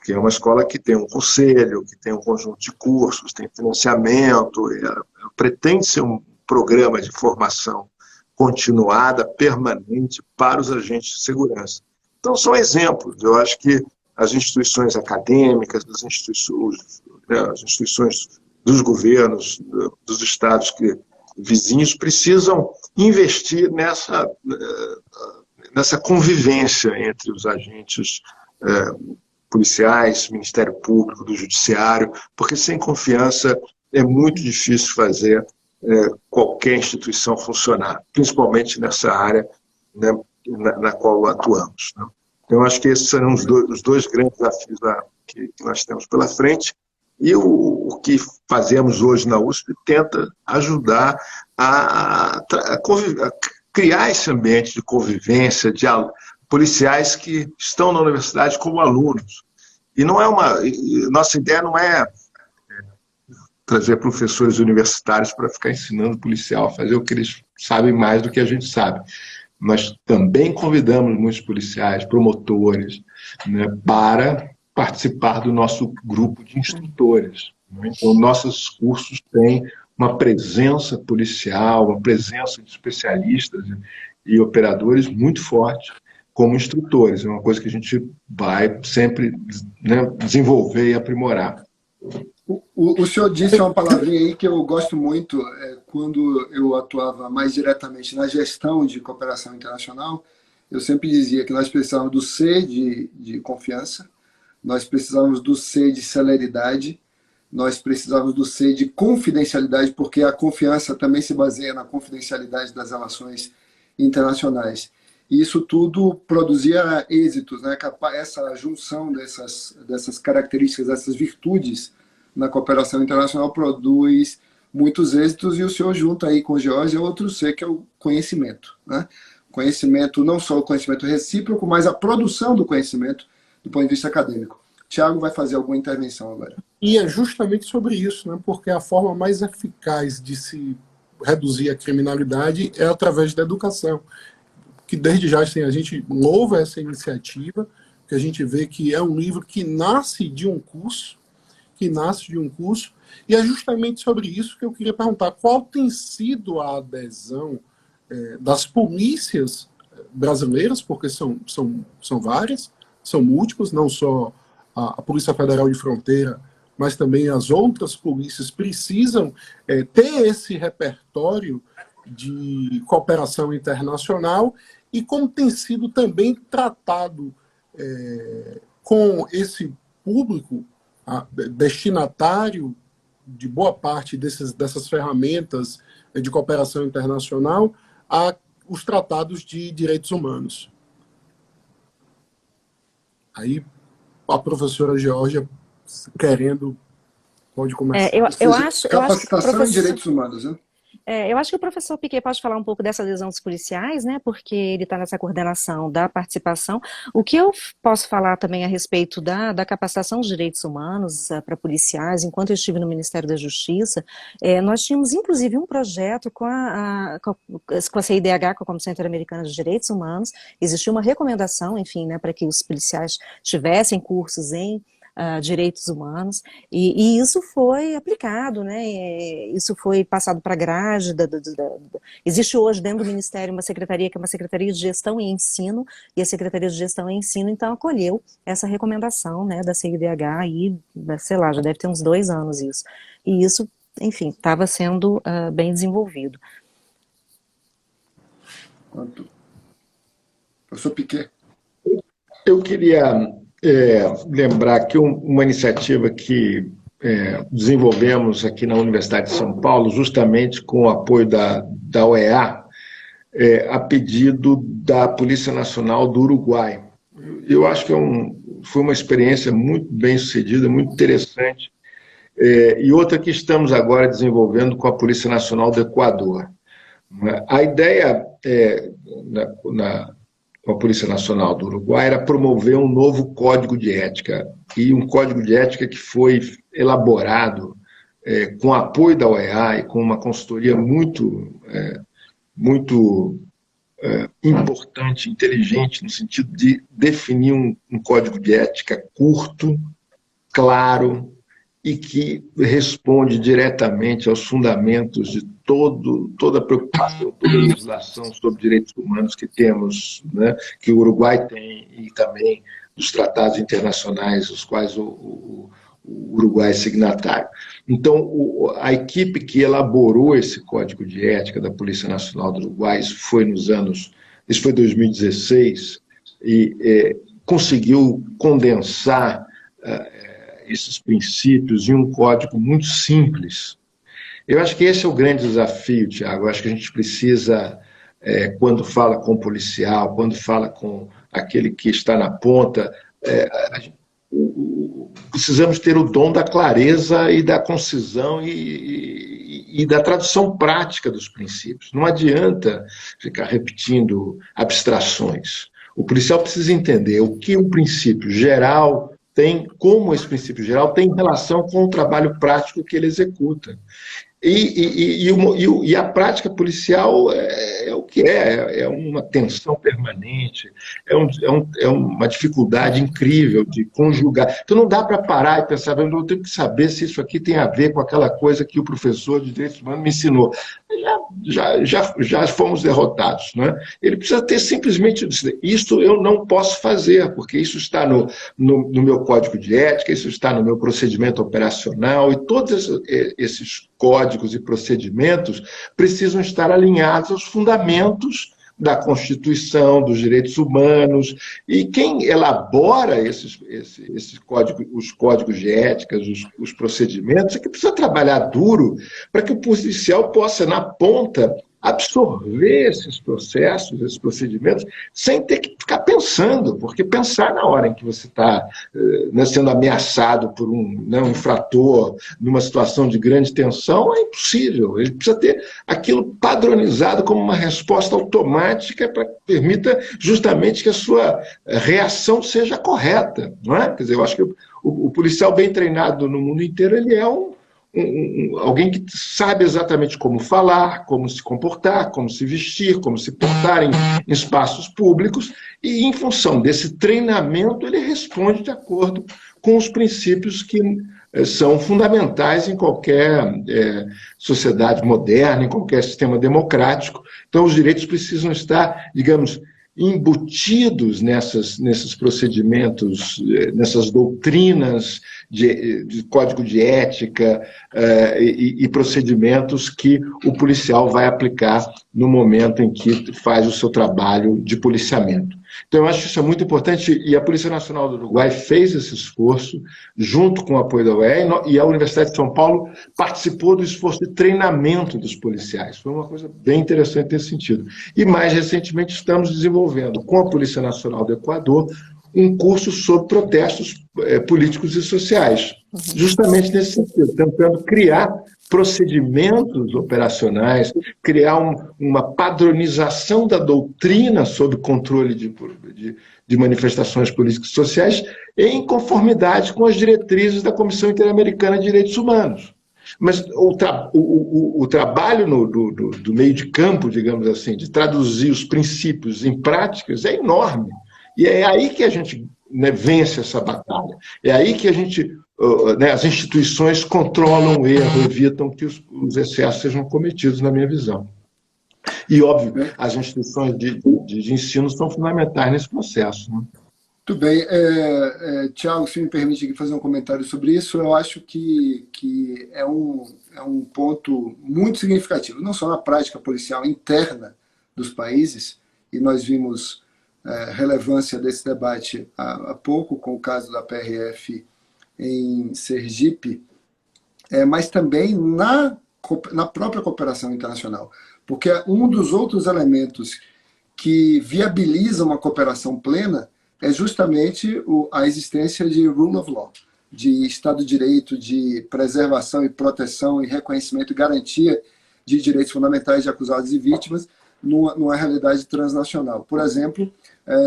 que é uma escola que tem um conselho, que tem um conjunto de cursos, tem financiamento, ela pretende ser um programa de formação continuada, permanente, para os agentes de segurança. Então, são exemplos. Eu acho que as instituições acadêmicas, as instituições dos governos, dos estados vizinhos, precisam investir nessa convivência entre os agentes policiais, Ministério Público, do Judiciário, porque sem confiança é muito difícil fazer qualquer instituição funcionar, principalmente nessa área, né, na qual atuamos. Né? Então, acho que esses serão os dois grandes desafios que nós temos pela frente, e o que fazemos hoje na USP tenta ajudar a criar esse ambiente de convivência, de policiais que estão na universidade como alunos. E nossa ideia não é trazer professores universitários para ficar ensinando o policial a fazer o que eles sabem mais do que a gente sabe. Nós também convidamos muitos policiais, promotores, né, para participar do nosso grupo de instrutores. Né? Então, nossos cursos têm uma presença policial, uma presença de especialistas e operadores muito forte como instrutores. É uma coisa que a gente vai sempre, né, desenvolver e aprimorar. O senhor disse uma palavrinha aí que eu gosto muito. Quando eu atuava mais diretamente na gestão de cooperação internacional, eu sempre dizia que nós precisávamos do C de confiança, nós precisávamos do C de celeridade, nós precisávamos do C de confidencialidade, porque a confiança também se baseia na confidencialidade das relações internacionais. E isso tudo produzia êxitos, né? Essa junção dessas características, dessas virtudes na cooperação internacional produz muitos êxitos, e o senhor junta aí com o George outro C, que é o conhecimento. Né? Conhecimento, não só o conhecimento recíproco, mas a produção do conhecimento do ponto de vista acadêmico. Tiago vai fazer alguma intervenção agora. E é justamente sobre isso, né? Porque a forma mais eficaz de se reduzir a criminalidade é através da educação. Que desde já assim, a gente louva essa iniciativa, que a gente vê que é um livro que nasce de um curso, e é justamente sobre isso que eu queria perguntar. Qual tem sido a adesão das polícias brasileiras, porque são várias, são múltiplas, não só a Polícia Federal de Fronteira, mas também as outras polícias precisam ter esse repertório de cooperação internacional, e como tem sido também tratado com esse público destinatário de boa parte dessas ferramentas de cooperação internacional, os tratados de direitos humanos. Aí a professora Georgia, querendo, pode começar. Eu acho Capacitação em direitos humanos, né? Eu acho que o professor Piquet pode falar um pouco dessa adesão dos policiais, né, porque ele está nessa coordenação da participação. O que eu posso falar também a respeito da capacitação dos direitos humanos para policiais, enquanto eu estive no Ministério da Justiça, nós tínhamos inclusive um projeto com a CIDH, com a Comissão Interamericana de Direitos Humanos. Existia uma recomendação, enfim, né, para que os policiais tivessem cursos em direitos humanos, e isso foi aplicado, né? Isso foi passado para a grade. Existe hoje dentro do Ministério uma secretaria que é uma Secretaria de Gestão e Ensino, e a Secretaria de Gestão e Ensino então acolheu essa recomendação, né, da CIDH, e sei lá, já deve ter uns 2 anos isso, e isso, enfim, estava sendo bem desenvolvido. Professor Piquet. Eu queria lembrar que uma iniciativa que desenvolvemos aqui na Universidade de São Paulo, justamente com o apoio da OEA, a pedido da Polícia Nacional do Uruguai. Eu acho que foi uma experiência muito bem sucedida, muito interessante, e outra que estamos agora desenvolvendo com a Polícia Nacional do Equador. A ideia com a Polícia Nacional do Uruguai era promover um novo código de ética, e um código de ética que foi elaborado com apoio da OEA e com uma consultoria muito muito importante, inteligente, no sentido de definir um código de ética curto, claro, e que responde diretamente aos fundamentos de toda a preocupação, toda a legislação sobre direitos humanos que temos, né, que o Uruguai tem, e também dos tratados internacionais, os quais o Uruguai é signatário. Então, a equipe que elaborou esse Código de Ética da Polícia Nacional do Uruguai, isso foi 2016, e conseguiu condensar esses princípios em um código muito simples. Eu acho que esse é o grande desafio, Tiago. Eu acho que a gente precisa, quando fala com o policial, quando fala com aquele que está na ponta, precisamos ter o dom da clareza e da concisão e da tradução prática dos princípios. Não adianta ficar repetindo abstrações. O policial precisa entender o que um princípio geral tem, como esse princípio geral tem relação com o trabalho prático que ele executa. E a prática policial é o que é uma tensão permanente, é uma dificuldade incrível de conjugar. Então não dá para parar e pensar, eu tenho que saber se isso aqui tem a ver com aquela coisa que o professor de Direitos Humanos me ensinou. Já fomos derrotados. Né? Ele precisa ter simplesmente isso eu não posso fazer, porque isso está no meu código de ética, isso está no meu procedimento operacional, e todos esses códigos e procedimentos precisam estar alinhados aos fundamentos da Constituição, dos direitos humanos, e quem elabora os códigos de ética, os procedimentos, é que precisa trabalhar duro para que o policial possa, na ponta, absorver esses processos, esses procedimentos, sem ter que ficar pensando, porque pensar na hora em que você está sendo ameaçado por um infrator numa situação de grande tensão é impossível. Ele precisa ter aquilo padronizado como uma resposta automática para que permita justamente que a sua reação seja correta, não é? Quer dizer, eu acho que o policial bem treinado no mundo inteiro, ele é alguém que sabe exatamente como falar, como se comportar, como se vestir, como se portar em espaços públicos, e em função desse treinamento ele responde de acordo com os princípios que são fundamentais em qualquer sociedade moderna, em qualquer sistema democrático. Então os direitos precisam estar, digamos, embutidos nesses procedimentos, nessas doutrinas de código de ética e procedimentos que o policial vai aplicar no momento em que faz o seu trabalho de policiamento. Então, eu acho que isso é muito importante, e a Polícia Nacional do Uruguai fez esse esforço, junto com o apoio da UEA, e a Universidade de São Paulo participou do esforço de treinamento dos policiais. Foi uma coisa bem interessante nesse sentido. E, mais recentemente, estamos desenvolvendo, com a Polícia Nacional do Equador, um curso sobre protestos políticos e sociais, justamente nesse sentido, tentando criar procedimentos operacionais, criar uma padronização da doutrina sobre controle de manifestações políticas e sociais em conformidade com as diretrizes da Comissão Interamericana de Direitos Humanos. Mas o trabalho do meio de campo, digamos assim, de traduzir os princípios em práticas é enorme. E é aí que a gente vence essa batalha. É aí que as instituições controlam o erro, evitam que os excessos sejam cometidos, na minha visão. E, óbvio, as instituições de ensino são fundamentais nesse processo. Né? Muito bem. Tiago, se me permite aqui fazer um comentário sobre isso, eu acho que é um ponto muito significativo, não só na prática policial interna dos países, e nós vimos relevância desse debate há pouco, com o caso da PRF em Sergipe, mas também na própria cooperação internacional. Porque um dos outros elementos que viabiliza uma cooperação plena é justamente a existência de rule of law, de Estado de Direito, de preservação e proteção e reconhecimento e garantia de direitos fundamentais de acusados e vítimas numa realidade transnacional. Por exemplo,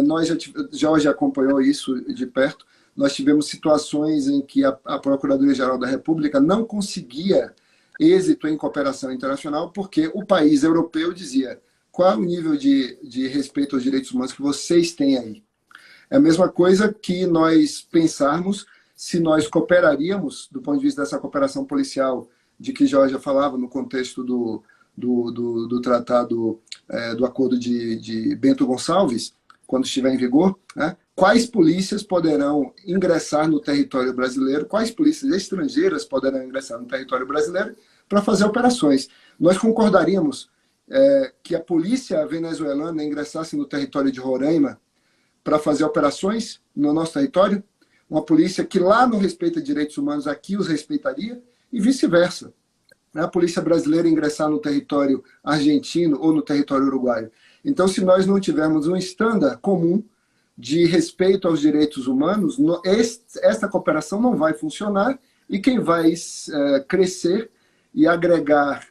nós Jorge acompanhou isso de perto, nós tivemos situações em que a Procuradoria-Geral da República não conseguia êxito em cooperação internacional porque o país europeu dizia: qual é o nível de respeito aos direitos humanos que vocês têm aí? É a mesma coisa que nós pensarmos se nós cooperaríamos, do ponto de vista dessa cooperação policial, de que Georgia falava no contexto do tratado, do acordo de Bento Gonçalves, quando estiver em vigor, né? Quais polícias poderão ingressar no território brasileiro, quais polícias estrangeiras poderão ingressar no território brasileiro para fazer operações. Nós concordaríamos que a polícia venezuelana ingressasse no território de Roraima para fazer operações no nosso território? Uma polícia que lá não respeita direitos humanos, aqui os respeitaria? E vice-versa. A polícia brasileira ingressar no território argentino ou no território uruguaio. Então, se nós não tivermos um estándar comum de respeito aos direitos humanos, esta cooperação não vai funcionar e quem vai crescer e agregar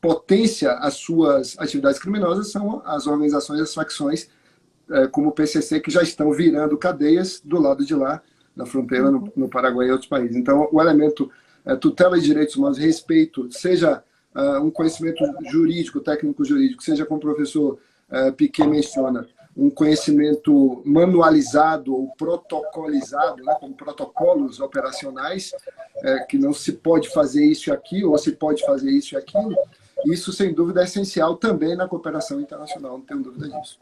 potência às suas atividades criminosas são as organizações, as facções, como o PCC, que já estão virando cadeias do lado de lá, na fronteira, no Paraguai e outros países. Então, o elemento tutela de direitos humanos, respeito, seja um conhecimento jurídico, técnico-jurídico, seja como o professor Piquet menciona, um conhecimento manualizado ou protocolizado, né, com protocolos operacionais, que não se pode fazer isso e aquilo, ou se pode fazer isso e aquilo, isso, sem dúvida, é essencial também na cooperação internacional, não tenho dúvida disso.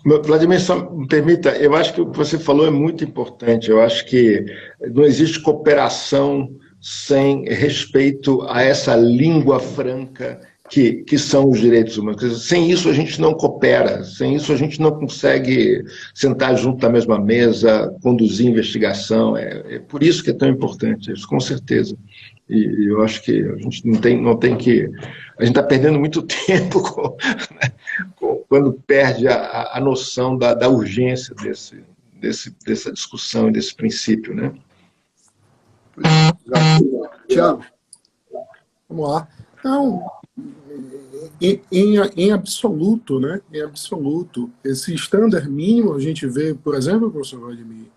Vladimir, só me permita, eu acho que o que você falou é muito importante. Eu acho que não existe cooperação sem respeito a essa língua franca que são os direitos humanos. Sem isso a gente não coopera, sem isso a gente não consegue sentar junto na mesma mesa, conduzir investigação. É por isso que é tão importante isso, com certeza. E eu acho que a gente não tem que... A gente está perdendo muito tempo quando perde a noção da urgência dessa discussão e desse princípio, né? Tiago. Vamos lá. Então, em absoluto, né? Em absoluto, esse estándar mínimo a gente vê, por exemplo, professor Vladimir,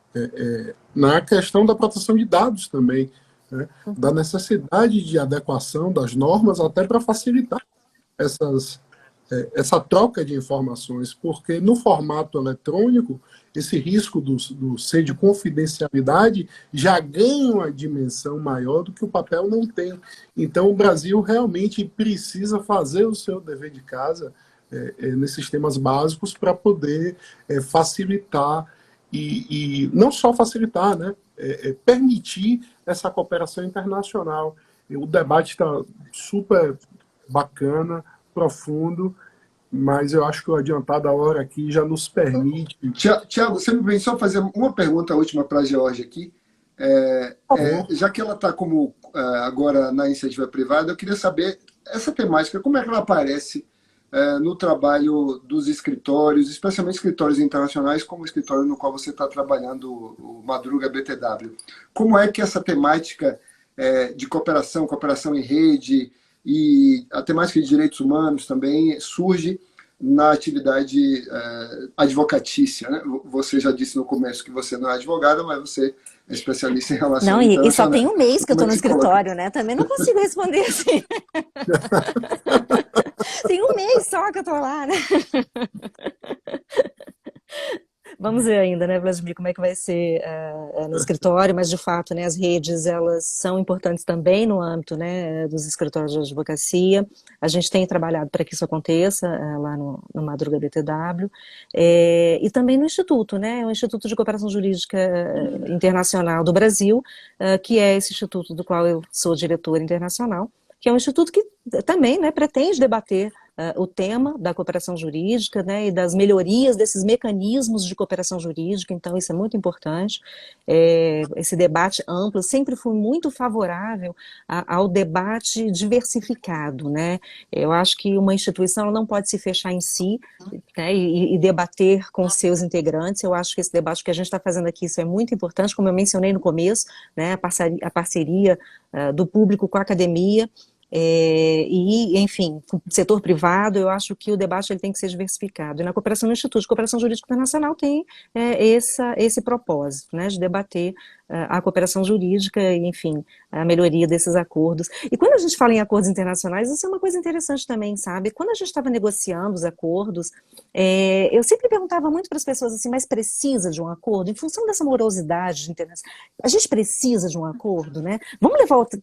na questão da proteção de dados também, né? Da necessidade de adequação das normas até para facilitar essa troca de informações, porque no formato eletrônico, esse risco do ser de confidencialidade já ganha uma dimensão maior do que o papel não tem. Então, o Brasil realmente precisa fazer o seu dever de casa nesses temas básicos para poder facilitar e não só facilitar, né, permitir essa cooperação internacional. O debate está super bacana, profundo, mas eu acho que o adiantar da hora aqui já nos permite... Tiago, você me vem só fazer uma pergunta última para a Georgia aqui. Já que ela está como agora na iniciativa privada, eu queria saber essa temática, como é que ela aparece no trabalho dos escritórios, especialmente escritórios internacionais, como o escritório no qual você está trabalhando, o Madruga BTW. Como é que essa temática de cooperação em rede e a temática de direitos humanos também surge na atividade advocatícia, né? Você já disse no começo que você não é advogada, mas você é especialista em relações internacionais. Não, e só tem um mês que eu estou no escritório, né? Também não consigo responder assim. Tem um mês só que eu estou lá, né? Vamos ver ainda, né, Vladimir, como é que vai ser no escritório, mas de fato, né, as redes, elas são importantes também no âmbito, né, dos escritórios de advocacia. A gente tem trabalhado para que isso aconteça lá no Madruga BTW, e também no Instituto, né, o Instituto de Cooperação Jurídica Internacional do Brasil, que é esse instituto do qual eu sou diretora internacional, que é um instituto que também, né, pretende debater o tema da cooperação jurídica, né, e das melhorias desses mecanismos de cooperação jurídica. Então isso é muito importante, esse debate amplo. Eu sempre fui muito favorável ao debate diversificado, né? Eu acho que uma instituição ela não pode se fechar em si, né, e debater com seus integrantes. Eu acho que esse debate que a gente está fazendo aqui, isso é muito importante, como eu mencionei no começo, né, a parceria do público com a academia, e, enfim, com o setor privado. Eu acho que o debate ele tem que ser diversificado. E na cooperação no Instituto de Cooperação Jurídica Internacional tem esse propósito, né, de debater a cooperação jurídica e, enfim, a melhoria desses acordos. E quando a gente fala em acordos internacionais, isso é uma coisa interessante também, sabe? Quando a gente estava negociando os acordos, eu sempre perguntava muito para as pessoas assim, mas precisa de um acordo? Em função dessa morosidade internacional, a gente precisa de um acordo, né? Vamos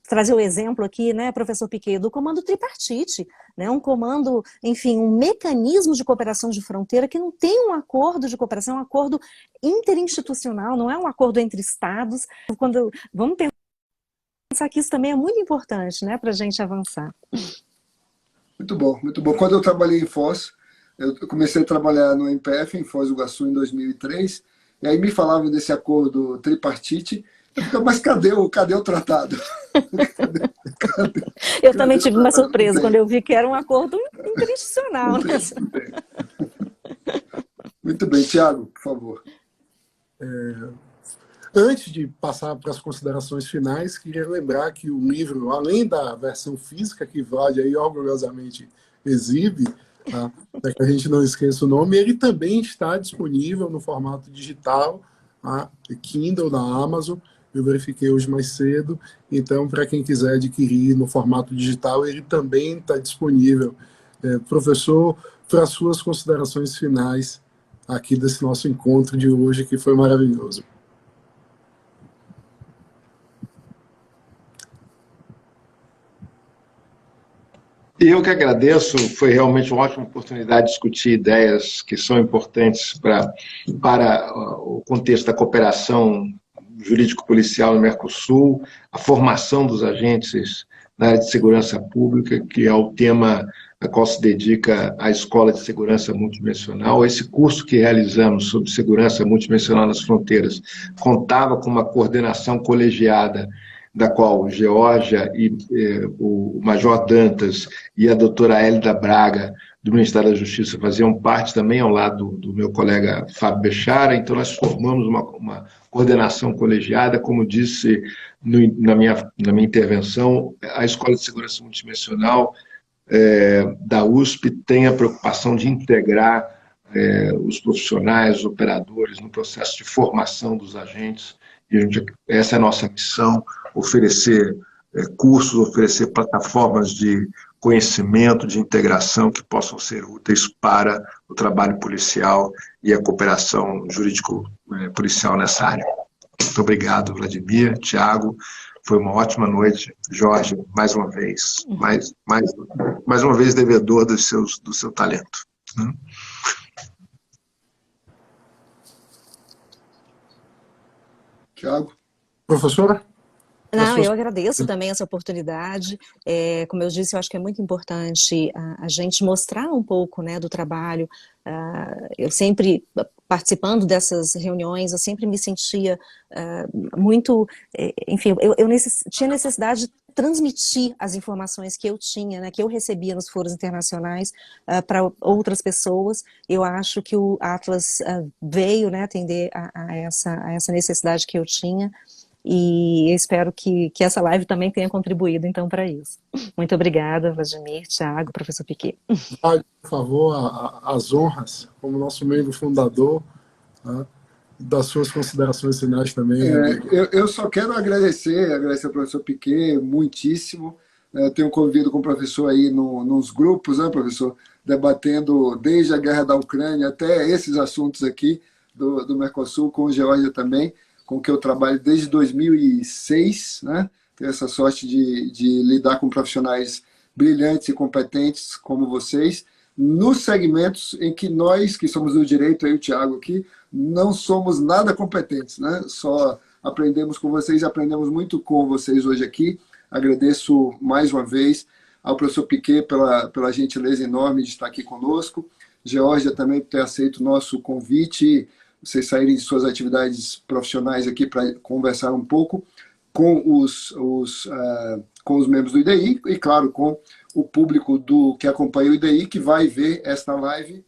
trazer o exemplo aqui, né, professor Piquet, do comando tripartite, né? Um comando, enfim, um mecanismo de cooperação de fronteira que não tem um acordo de cooperação, é um acordo interinstitucional, não é um acordo entre estados. Vamos pensar que isso também é muito importante, né, para a gente avançar. Muito bom, muito bom. Quando eu trabalhei em Foz, eu comecei a trabalhar no MPF, em Foz do Iguaçu, em 2003, e aí me falavam desse acordo tripartite. Eu ficava, mas cadê o tratado? Eu também tive uma surpresa quando eu vi que era um acordo interinstitucional. Né? Muito bem, Tiago, por favor. Antes de passar para as considerações finais, queria lembrar que o livro, além da versão física, que Vlad aí orgulhosamente exibe, tá? Para que a gente não esqueça o nome, ele também está disponível no formato digital, tá? Kindle da Amazon. Eu verifiquei hoje mais cedo, então para quem quiser adquirir no formato digital, ele também está disponível. Professor, para as suas considerações finais aqui desse nosso encontro de hoje, que foi maravilhoso. Eu que agradeço, foi realmente uma ótima oportunidade de discutir ideias que são importantes para o contexto da cooperação jurídico-policial no Mercosul, a formação dos agentes na área de segurança pública, que é o tema a qual se dedica a Escola de Segurança Multidimensional. Esse curso que realizamos sobre segurança multidimensional nas fronteiras contava com uma coordenação colegiada, da qual Geórgia e o Major Dantas e a doutora Hélida Braga, do Ministério da Justiça, faziam parte também ao lado do meu colega Fábio Bechara. Então, nós formamos uma coordenação colegiada. Como disse na minha intervenção, a Escola de Segurança Multidimensional da USP tem a preocupação de integrar os profissionais, os operadores, no processo de formação dos agentes. E essa é a nossa missão, oferecer cursos, oferecer plataformas de conhecimento, de integração que possam ser úteis para o trabalho policial e a cooperação jurídico-policial nessa área. Muito obrigado, Vladimir, Tiago, foi uma ótima noite. Jorge, mais uma vez, mais uma vez devedor do seu talento. Tiago? Professora? Não, eu agradeço também essa oportunidade. Como eu disse, eu acho que é muito importante a gente mostrar um pouco, né, do trabalho. Eu sempre, participando dessas reuniões, eu sempre me sentia muito... Enfim, eu tinha necessidade de transmitir as informações que eu tinha, né, que eu recebia nos foros internacionais para outras pessoas. Eu acho que o Atlas veio, né, atender a essa necessidade que eu tinha. E eu espero que essa live também tenha contribuído, então, para isso. Muito obrigada, Vladimir, Tiago, professor Piquet. Por favor, as honras, como nosso membro fundador, tá? Das suas considerações finais também. Eu só quero agradecer ao professor Piquet muitíssimo. Eu tenho convivido com o professor aí nos grupos, né, professor? Debatendo desde a guerra da Ucrânia até esses assuntos aqui do Mercosul, com o Geórgia também, com que eu trabalho desde 2006, né? Tenho essa sorte de lidar com profissionais brilhantes e competentes como vocês, nos segmentos em que nós, que somos do direito, aí o Tiago aqui, não somos nada competentes, né? Só aprendemos com vocês, aprendemos muito com vocês hoje aqui. Agradeço mais uma vez ao professor Piquet pela gentileza enorme de estar aqui conosco, Geórgia também por ter aceito o nosso convite, vocês saírem de suas atividades profissionais aqui para conversar um pouco com os membros do IDI e, claro, com o público que acompanha o IDI, que vai ver esta live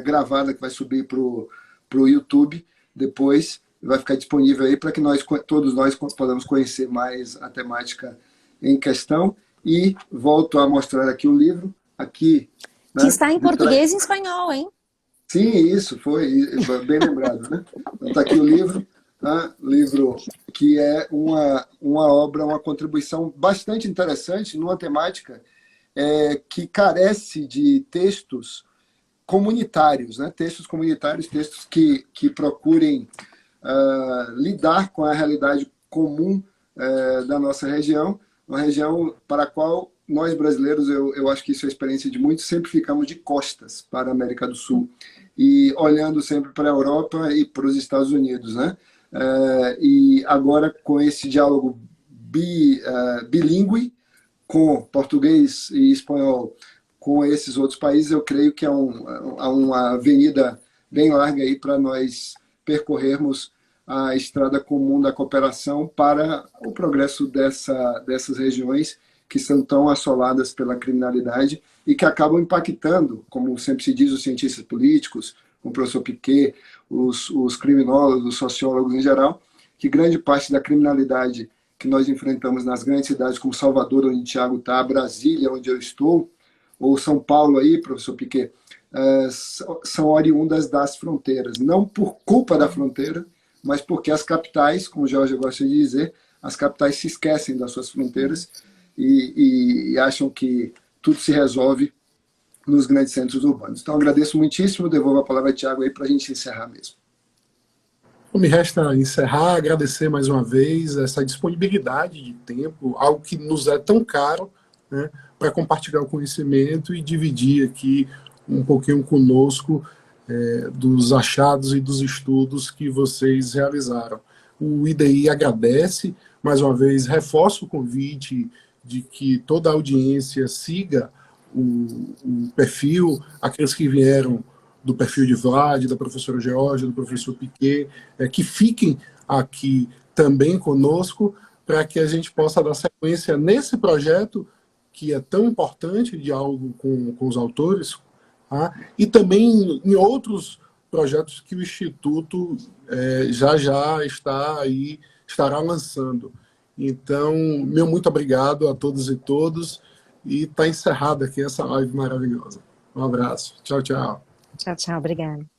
gravada, que vai subir para o YouTube depois, vai ficar disponível aí para que todos nós podamos conhecer mais a temática em questão. E volto a mostrar aqui o livro, aqui... Que está em português e em espanhol, hein? Sim, isso, foi bem lembrado, né? Então está aqui o livro, né? Livro que é uma obra, uma contribuição bastante interessante numa temática que carece de textos comunitários, né? Textos comunitários, textos que procurem lidar com a realidade comum da nossa região, uma região para a qual nós brasileiros, eu acho que isso é a experiência de muitos, sempre ficamos de costas para a América do Sul e olhando sempre para a Europa e para os Estados Unidos, né? E agora com esse diálogo bilíngue com português e espanhol com esses outros países, eu creio que há uma avenida bem larga aí para nós percorrermos a estrada comum da cooperação para o progresso dessas regiões que são tão assoladas pela criminalidade e que acabam impactando, como sempre se diz, os cientistas políticos, o professor Piquet, os criminólogos, os sociólogos em geral, que grande parte da criminalidade que nós enfrentamos nas grandes cidades como Salvador, onde o Thiago está, Brasília, onde eu estou, ou São Paulo aí, professor Piquet, são oriundas das fronteiras, não por culpa da fronteira, mas porque as capitais, como o Jorge gosta de dizer, as capitais se esquecem das suas fronteiras e acham que tudo se resolve nos grandes centros urbanos. Então, agradeço muitíssimo, devolvo a palavra a Thiago aí para a gente encerrar mesmo. Me resta encerrar, agradecer mais uma vez essa disponibilidade de tempo, algo que nos é tão caro, né, para compartilhar o conhecimento e dividir aqui um pouquinho conosco dos achados e dos estudos que vocês realizaram. O IDI agradece, mais uma vez, reforça o convite de que toda a audiência siga o perfil, aqueles que vieram do perfil de Vlad, da professora Georgia, do professor Piquet, que fiquem aqui também conosco, para que a gente possa dar sequência nesse projeto que é tão importante, diálogo com os autores, tá? E também em outros projetos que o Instituto já estará lançando. Então, meu muito obrigado a todos e todas, e está encerrada aqui essa live maravilhosa. Um abraço. Tchau, tchau. Tchau, tchau. Obrigada.